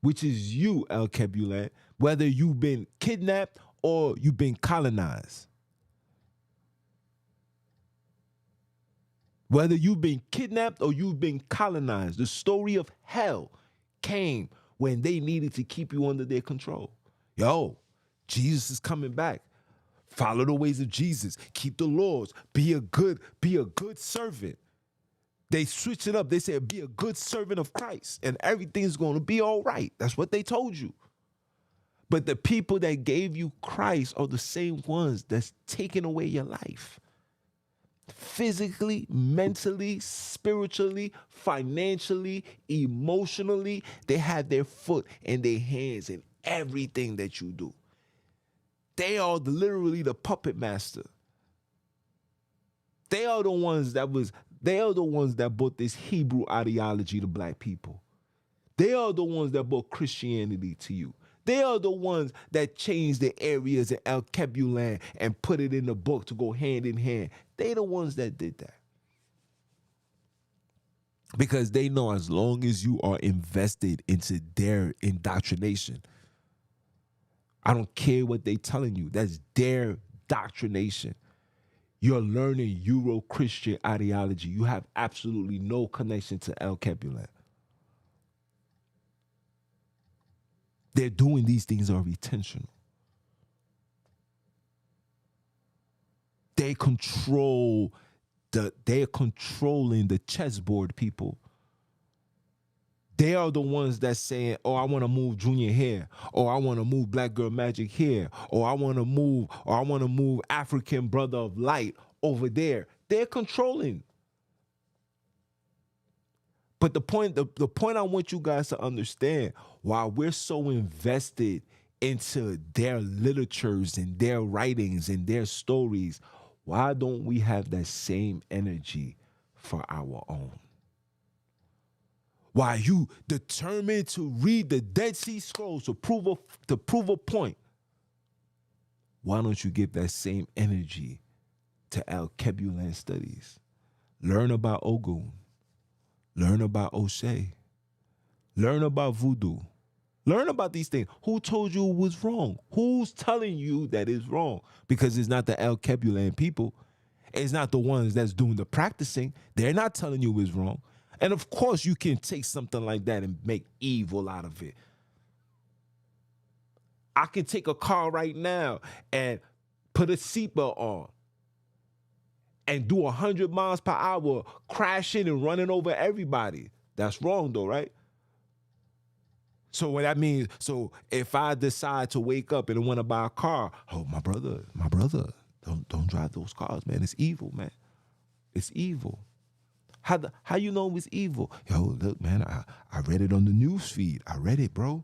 which is you, El Kebulan, whether you've been kidnapped or you've been colonized. Whether you've been kidnapped or you've been colonized, the story of hell came when they needed to keep you under their control. Yo, Jesus is coming back. Follow the ways of Jesus. Keep the laws. Be a good servant. They switched it up. They said, be a good servant of Christ and everything's going to be all right. That's what they told you. But the people that gave you Christ are the same ones that's taking away your life. Physically, mentally, spiritually, financially, emotionally, they have their foot and their hands in everything that you do. They are literally the puppet master. They are the ones that brought this Hebrew ideology to black people. They are the ones that brought Christianity to you. They are the ones that changed the areas in El Kebulan and put it in the book to go hand in hand. They the ones that did that. Because they know as long as you are invested into their indoctrination, I don't care what they telling you. That's their doctrination. You're learning Euro-Christian ideology. You have absolutely no connection to El Kebulan. They're doing these things are intentional. They're controlling the chessboard, people. They are the ones that saying, oh, I want to move Junior here, or I want to move Black Girl Magic here, or I want to move African Brother of Light over there. They're controlling. But the point I want you guys to understand, while we're so invested into their literatures and their writings and their stories, why don't we have that same energy for our own? Why you determined to read the Dead Sea Scrolls to prove a point, why don't you give that same energy to El Kebulan studies? Learn about Ogun. Learn about O'Shea. Learn about voodoo. Learn about these things. Who told you it was wrong? Who's telling you that it's wrong? Because it's not the El Kebulan people. It's not the ones that's doing the practicing. They're not telling you it's wrong. And of course, you can take something like that and make evil out of it. I can take a car right now and put a seatbelt on and do 100 miles per hour, crashing and running over everybody. That's wrong though, right? So what that means, so if I decide to wake up and want to buy a car, oh, my brother, don't drive those cars, man. It's evil, man. It's evil. How you know it was evil? Yo, look, man, I read it on the news feed. I read it, bro.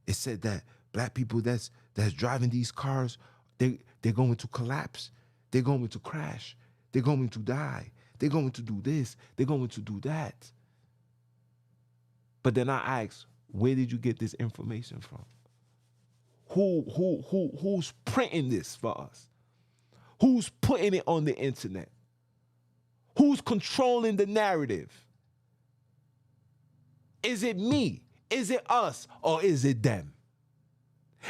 It said that black people that's driving these cars, they're going to collapse. They're going to crash. They're going to die. They're going to do this. They're going to do that. But then I ask, where did you get this information from? Who's printing this for us? Who's putting it on the internet? Who's controlling the narrative? Is it me? Is it us? Or is it them?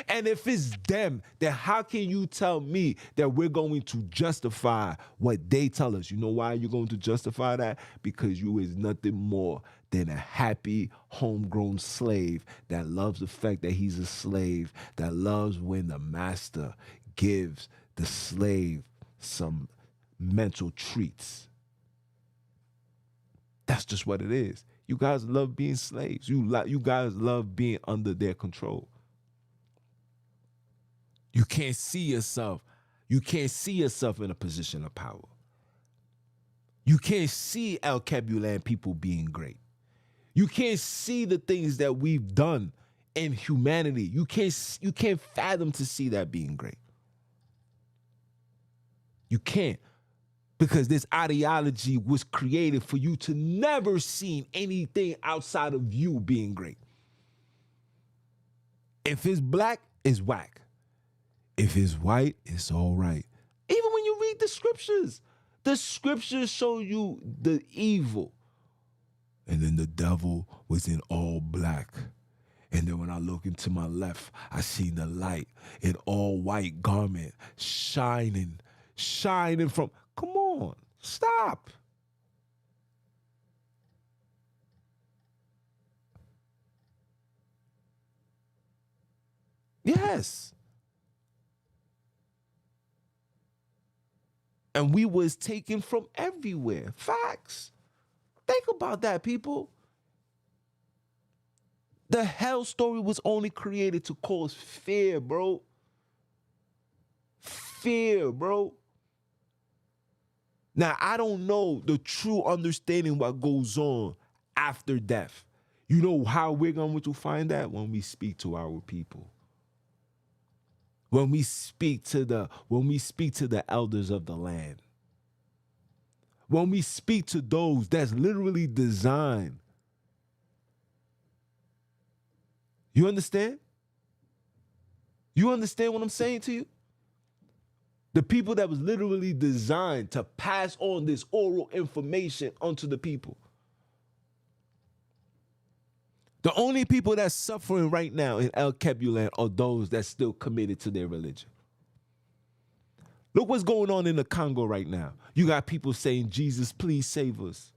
And if it's them, then how can you tell me that we're going to justify what they tell us? You know why you're going to justify that? Because you is nothing more than a happy, homegrown slave that loves the fact that he's a slave, that loves when the master gives the slave some mental treats. That's just what it is. You guys love being slaves. You guys love being under their control. You can't see yourself. You can't see yourself in a position of power. You can't see El Kebulan people being great. You can't see the things that we've done in humanity. You can't fathom to see that being great. You can't. Because this ideology was created for you to never see anything outside of you being great. If it's black, it's whack. If it's white, it's all right. Even when you read the scriptures show you the evil. And then the devil was in all black. And then when I look into my left, I see the light in all white garment shining from, come on, stop. Yes. And we was taken from everywhere. Facts. Think about that, people. The hell story was only created to cause fear, bro. Fear, bro. Now, I don't know the true understanding what goes on after death. You know how we're going to find that? When we speak to our people. When we speak to the elders of the land. When we speak to those that's literally designed. You understand? You understand what I'm saying to you? The people that was literally designed to pass on this oral information onto the people. The only people that's suffering right now in El Kebulan are those that's still committed to their religion. Look what's going on in the Congo right now. You got people saying, Jesus, please save us.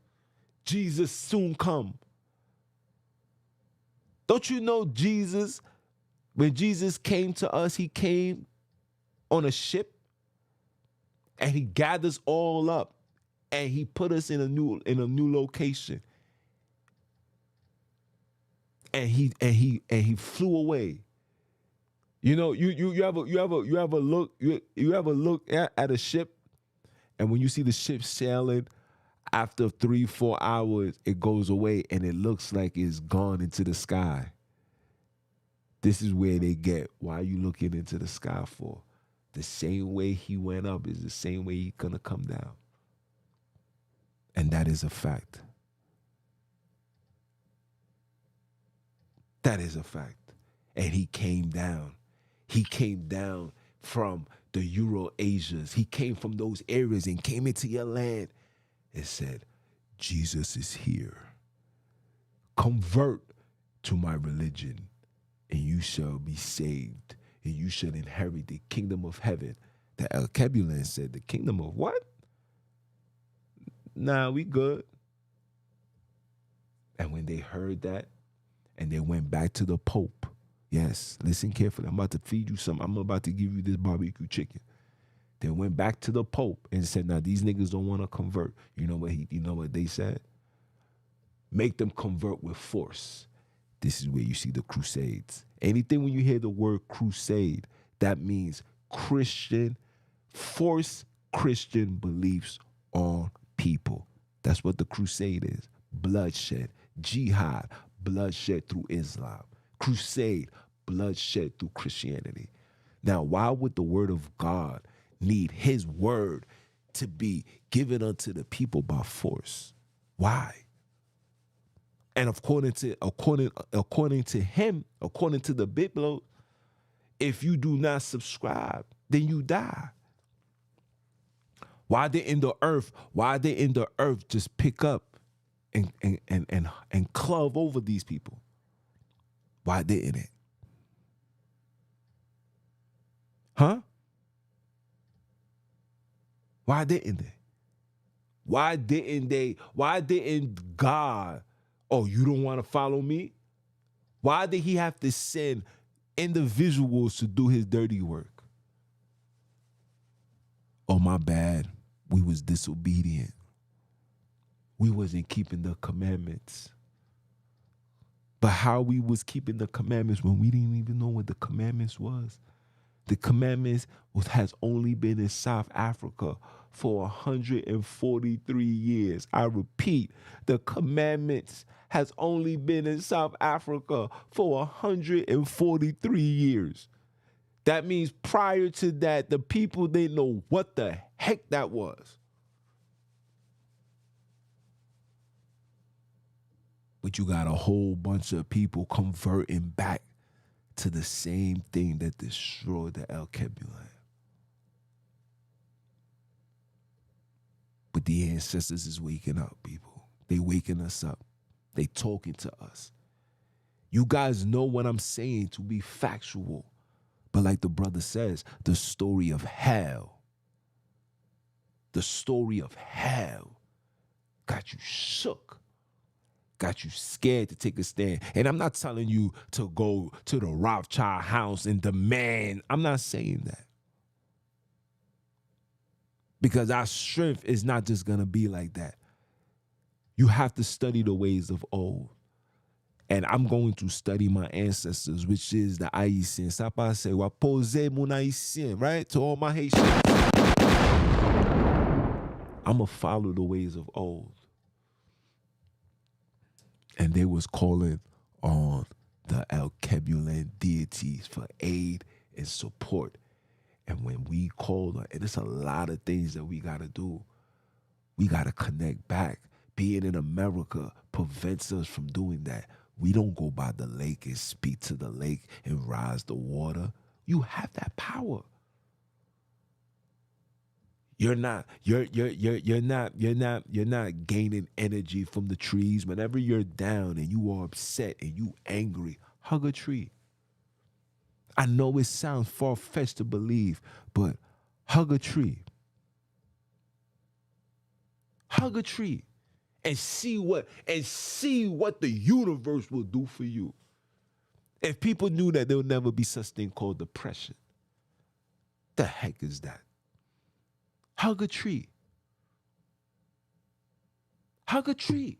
Jesus, soon come. Don't you know Jesus, when Jesus came to us, he came on a ship and he gathers all up and he put us in a new location. And he flew away. You know, you ever look at a ship, and when you see the ship sailing, after 3-4 hours, it goes away and it looks like it's gone into the sky. This is where they get, why are you looking into the sky for? The same way he went up is the same way he's gonna come down. And that is a fact. That is a fact. And he came down. He came down from the Euro-Asias. He came from those areas and came into your land and said, Jesus is here. Convert to my religion and you shall be saved and you shall inherit the kingdom of heaven. The El Kebulan said, the kingdom of what? Nah, we good. And when they heard that, and they went back to the Pope. Yes, listen carefully. I'm about to feed you something. I'm about to give you this barbecue chicken. They went back to the Pope and said, now these niggas don't want to convert. You know what they said? Make them convert with force. This is where you see the Crusades. Anything when you hear the word crusade, that means force Christian beliefs on people. That's what the crusade is. Bloodshed, jihad, bloodshed through Islam. Crusade, bloodshed through Christianity. Now, why would the word of God need his word to be given unto the people by force? Why? And according to him, according to the Bible, if you do not subscribe, then you die. Why they in the earth just pick up and club over these people? Why didn't it? Huh? Why didn't they? Why didn't God, oh, you don't want to follow me? Why did he have to send individuals to do his dirty work? Oh, my bad. We was disobedient. We wasn't keeping the commandments. But how we was keeping the commandments when we didn't even know what the commandments was? The commandments has only been in South Africa for 143 years. I repeat, the commandments has only been in South Africa for 143 years. That means prior to that, the people didn't know what the heck that was. But you got a whole bunch of people converting back to the same thing that destroyed the Alkebulan. But the ancestors is waking up, people. They waking us up. They talking to us. You guys know what I'm saying to be factual. But like the brother says, the story of hell got you shook. Got you scared to take a stand. And I'm not telling you to go to the Rothschild house and demand. I'm not saying that. Because our strength is not just going to be like that. You have to study the ways of old. And I'm going to study my ancestors, which is the Haitian. Sapa say, wa pose mon Haitien, right? To all my Haitians. I'm going to follow the ways of old. And they was calling on the Alkebulan deities for aid and support. And when we call on, and it's a lot of things that we got to do. We got to connect back. Being in America prevents us from doing that. We don't go by the lake and speak to the lake and rise the water. You have that power. You're not gaining energy from the trees. Whenever you're down and you are upset and you angry, hug a tree. I know it sounds far-fetched to believe, but hug a tree. Hug a tree and see what the universe will do for you. If people knew that there would never be such thing called depression, the heck is that? Hug a tree. Hug a tree.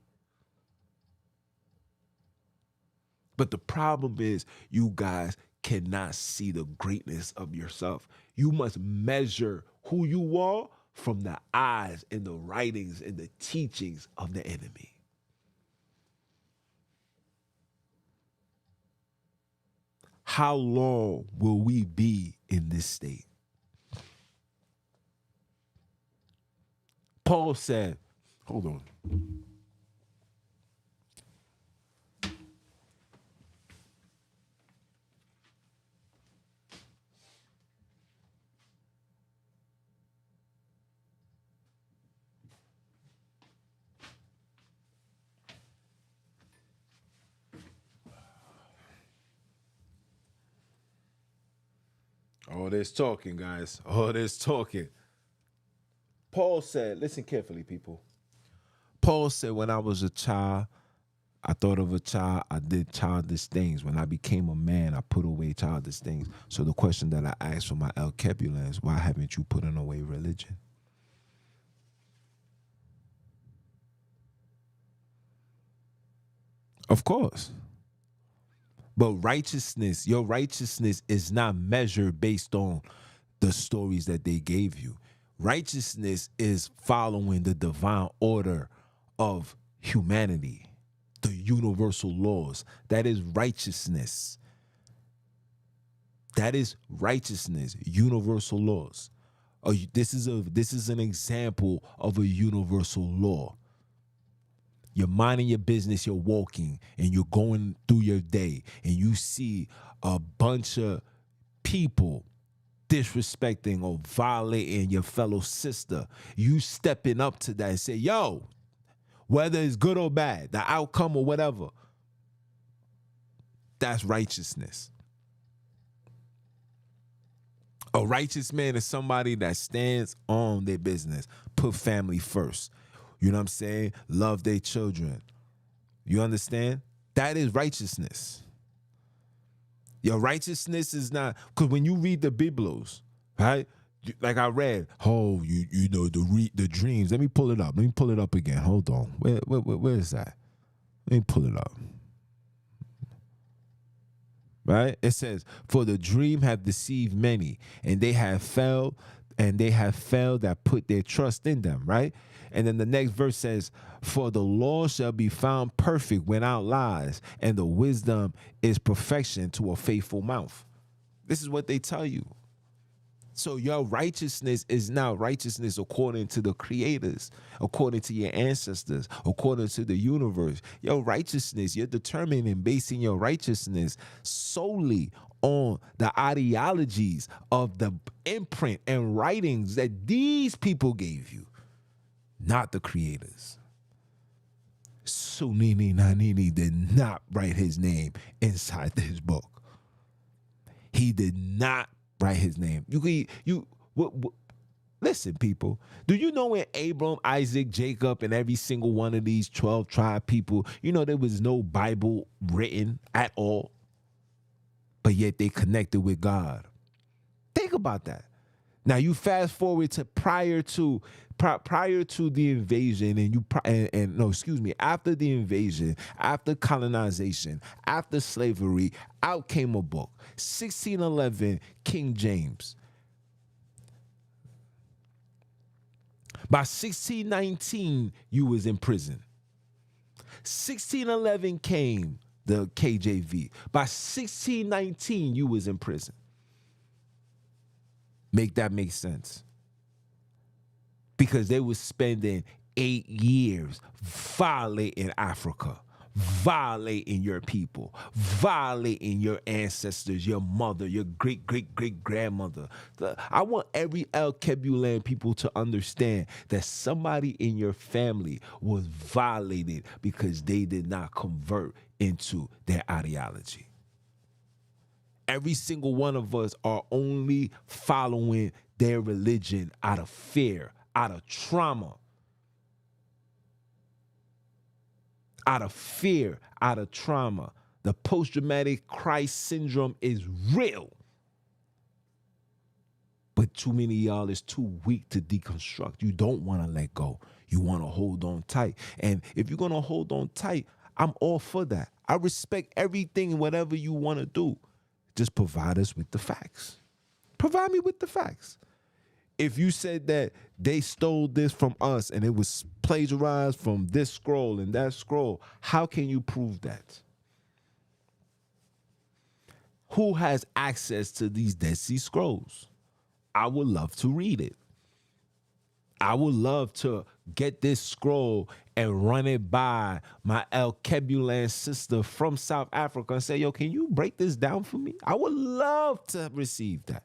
But the problem is you guys cannot see the greatness of yourself. You must measure who you are from the eyes and the writings and the teachings of the enemy. How long will we be in this state? Paul said, hold on. All this talking, guys. All this talking. Paul said, listen carefully, people. Paul said, when I was a child, I thought of a child, I did childish things. When I became a man, I put away childish things. So the question that I asked for my Alkebulan is, why haven't you put away religion? Of course. But righteousness, your righteousness is not measured based on the stories that they gave you. Righteousness is following the divine order of humanity, the universal laws. That is righteousness. That is righteousness, universal laws. This is an example of a universal law. You're minding your business, you're walking, and you're going through your day, and you see a bunch of people disrespecting or violating your fellow sister. You stepping up to that and say, yo, whether it's good or bad, the outcome or whatever, that's righteousness. A righteous man is somebody that stands on their business, put family first. You know what I'm saying? Love their children. You understand? That is righteousness. Your righteousness is not, because when you read the Biblos, right? Like I read, you know, the dreams. Let me pull it up. Let me pull it up again. Hold on. Where is that? Let me pull it up. right? It says, for the dream have deceived many, and they have failed that put their trust in them, right? And then the next verse says, for the law shall be found perfect without lies, and the wisdom is perfection to a faithful mouth. This is what they tell you. So your righteousness is now righteousness according to the creators, according to your ancestors, according to the universe. Your righteousness, you're determining basing your righteousness solely on the ideologies of the imprint and writings that these people gave you, not the creators. Sunini Nanini did not write his name inside this book. He did not write his name. Listen, people. Do you know when Abram, Isaac, Jacob, and every single one of these 12 tribe people, there was no Bible written at all, but yet they connected with God? Think about that. Now you fast forward to prior to the invasion, after the invasion, after colonization, after slavery, out came a book, 1611, King James. By 1619, you was in prison. 1611 came the KJV. By 1619, you was in prison. Make that make sense? Because they was spending 8 years violating Africa, violating your people, violating your ancestors, your mother, your great-great-great-grandmother. I want every El Kebulan people to understand that somebody in your family was violated because they did not convert into their ideology. Every single one of us are only following their religion out of fear, out of trauma, out of fear, out of trauma. The post-traumatic Christ syndrome is real. But too many of y'all is too weak to deconstruct. You don't want to let go. You want to hold on tight. And if you're going to hold on tight, I'm all for that. I respect everything, whatever you want to do. Just provide us with the facts. Provide me with the facts. If you said that they stole this from us and it was plagiarized from this scroll and that scroll, how can you prove that? Who has access to these Dead Sea Scrolls? I would love to read it. I would love to get this scroll and run it by my El Kebulan sister from South Africa and say, yo, can you break this down for me? I would love to receive that.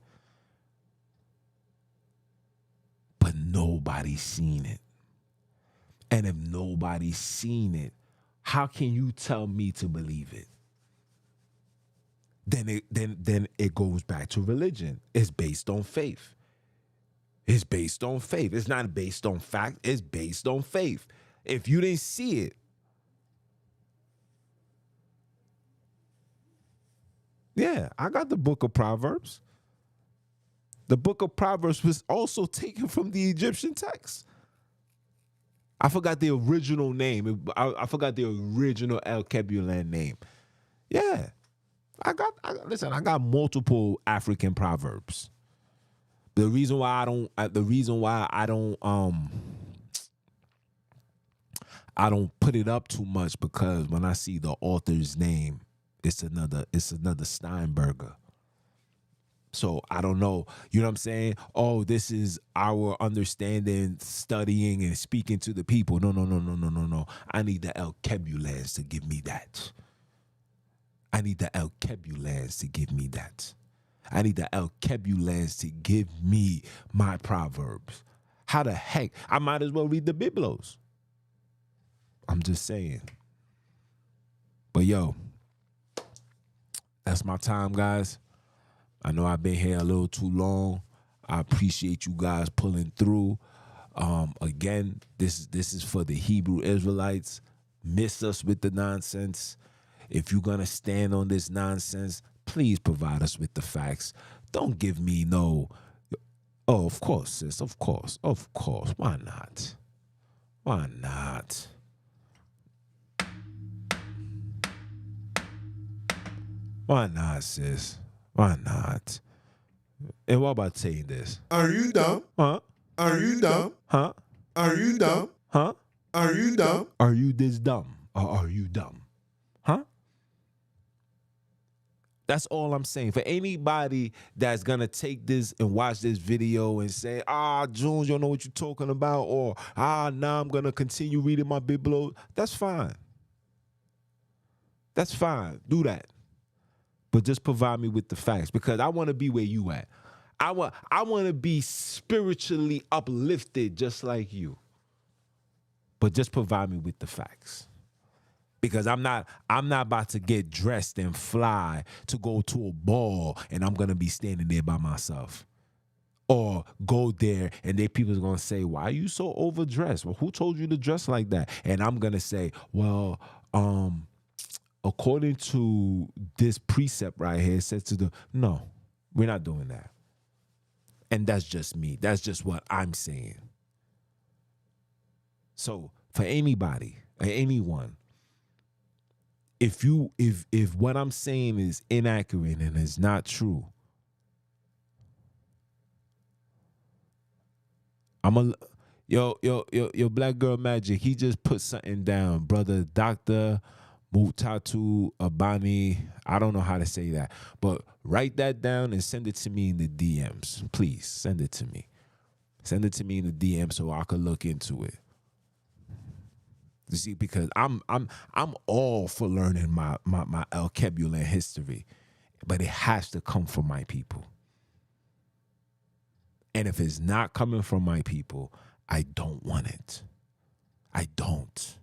But nobody's seen it. And if nobody's seen it, how can you tell me to believe it? Then it goes back to religion. It's based on faith. It's based on faith. It's not based on fact. It's based on faith. If you didn't see it, yeah, I got the book of Proverbs. The book of Proverbs was also taken from the Egyptian text. I forgot the original name. I forgot the original El Kebulan name. Yeah, I got multiple African proverbs. The reason why I don't put it up too much because when I see the author's name, it's another Steinberger. So I don't know, you know what I'm saying? Oh, this is our understanding, studying and speaking to the people. No. I need the El Kebulans to give me that. I need the El Kebulans to give me that. I need the El Kebulans to give me my Proverbs. How the heck? I might as well read the Biblos. I'm just saying. But yo, that's my time, guys. I know I've been here a little too long. I appreciate you guys pulling through. Again, this is for the Hebrew Israelites. Miss us with the nonsense. If you're going to stand on this nonsense, please provide us with the facts. Don't give me no, oh, of course, sis, of course. Why not? Why not? Why not, sis? Why not? And what about saying this? Are you dumb? Huh? Are you dumb? Huh? Are you dumb? Huh? Are you dumb? Are you this dumb? Or are you dumb? Huh? That's all I'm saying. For anybody that's gonna take this and watch this video and say, Jones, you don't know what you're talking about, or nah, I'm gonna continue reading my Bible, that's fine. That's fine. Do that. But just provide me with the facts, because I want to be where you at. I want to be spiritually uplifted just like you. But just provide me with the facts. Because I'm not about to get dressed and fly to go to a ball and I'm going to be standing there by myself. Or go there and people's going to say, why are you so overdressed? Well, who told you to dress like that? And I'm going to say, well, according to this precept right here, it says no, we're not doing that. And that's just me. That's just what I'm saying. So for anybody or anyone, if what I'm saying is inaccurate and is not true, yo, Black Girl Magic, he just put something down, brother. Dr. Mutatu Abani, I don't know how to say that, but write that down and send it to me in the DMs. Please send it to me. Send it to me in the DM so I could look into it. You see, because I'm all for learning my vocabulary and history, but it has to come from my people. And if it's not coming from my people, I don't want it. I don't.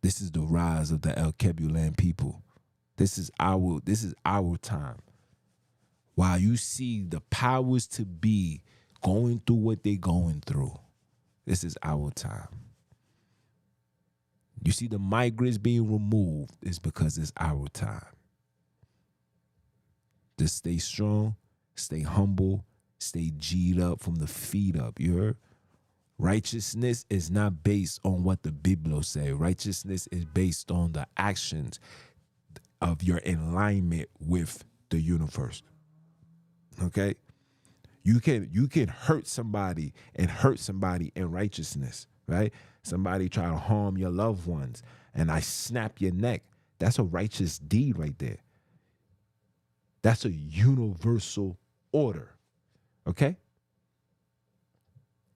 This is the rise of the El Kebulan people. This is our time. While you see the powers to be going through what they're going through, this is our time. You see the migrants being removed, is because it's our time. Just stay strong, stay humble, stay G'd up from the feet up, you heard? Righteousness is not based on what the Bible say. Righteousness is based on the actions of your alignment with the universe. Okay? You can hurt somebody in righteousness, right? Somebody try to harm your loved ones and I snap your neck. That's a righteous deed right there. That's a universal order. Okay?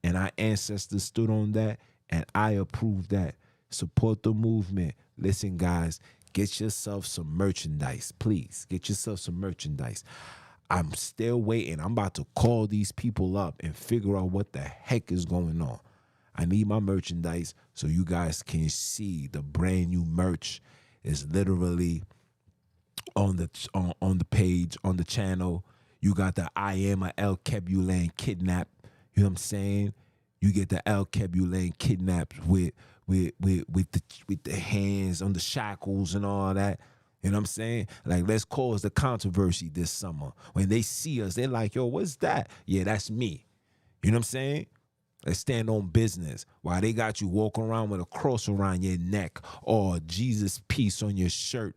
And our ancestors stood on that, and I approve that. Support the movement. Listen, guys, get yourself some merchandise. Please, get yourself some merchandise. I'm still waiting. I'm about to call these people up and figure out what the heck is going on. I need my merchandise so you guys can see the brand new merch is literally on the page, on the channel. You got the I Am a El Kebulan Kidnap. You know what I'm saying? You get the El Kebulan kidnapped with the hands on the shackles and all that. You know what I'm saying? Like, let's cause the controversy this summer. When they see us, they're like, yo, what's that? Yeah, that's me. You know what I'm saying? Let's stand on business. While they got you walking around with a cross around your neck or Jesus piece on your shirt,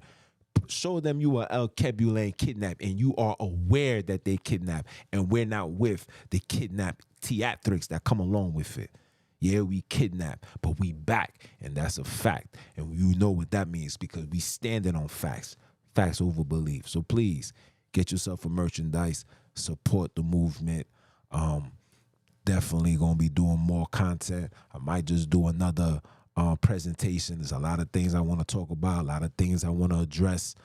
show them you are El Kebulan kidnapped and you are aware that they kidnapped, and we're not with the kidnap theatrics that come along with it. Yeah, we kidnap, but we back, and that's a fact. And you know what that means, because we standing on facts. Facts over belief. So please, get yourself a merchandise. Support the movement. Definitely going to be doing more content. I might just do another presentation. There's a lot of things I want to talk about, a lot of things I want to address.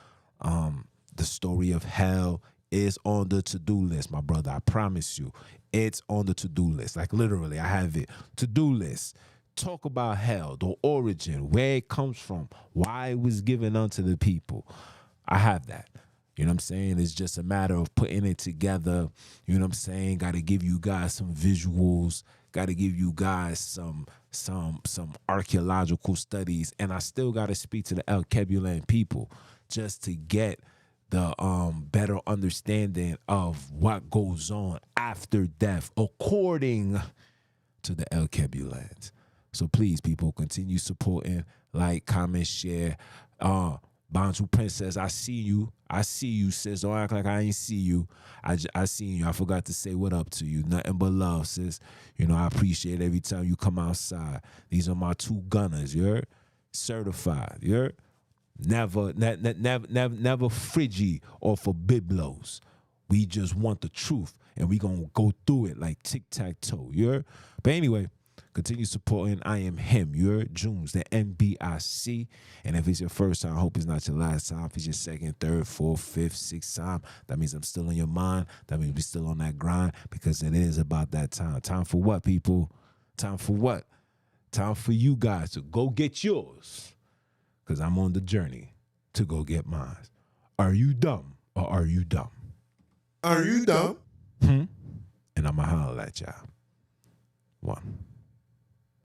The story of hell is on the to-do list, my brother. I promise you. It's on the to-do list. Like, literally, I have it. To-do list. Talk about hell, the origin, where it comes from, why it was given unto the people. I have that. You know what I'm saying? It's just a matter of putting it together. You know what I'm saying? Got to give you guys some visuals. Got to give you guys some archaeological studies. And I still got to speak to the El Kebulan people just to get the better understanding of what goes on after death according to the El Kebulans. So please, people, continue supporting, like, comment, share. Bantu Princess, I see you. I see you, sis. Don't act like I ain't see you. I seen you. I forgot to say what up to you. Nothing but love, sis. You know, I appreciate every time you come outside. These are my two gunners, you heard? Certified, you heard? Never friggy or for biblos. We just want the truth, and we gonna go through it like tic-tac-toe, you heard? But anyway, continue supporting I Am Him, you heard? Junes, the NBIC. And if it's your first time, I hope it's not your last time. If it's your second, third, fourth, fifth, sixth time, that means I'm still in your mind. That means we're still on that grind, because it is about that time. Time for what, people? Time for what? Time for you guys to go get yours, because I'm on the journey to go get mine. Are you dumb or are you dumb? Are you dumb? And I'm going to holler at y'all.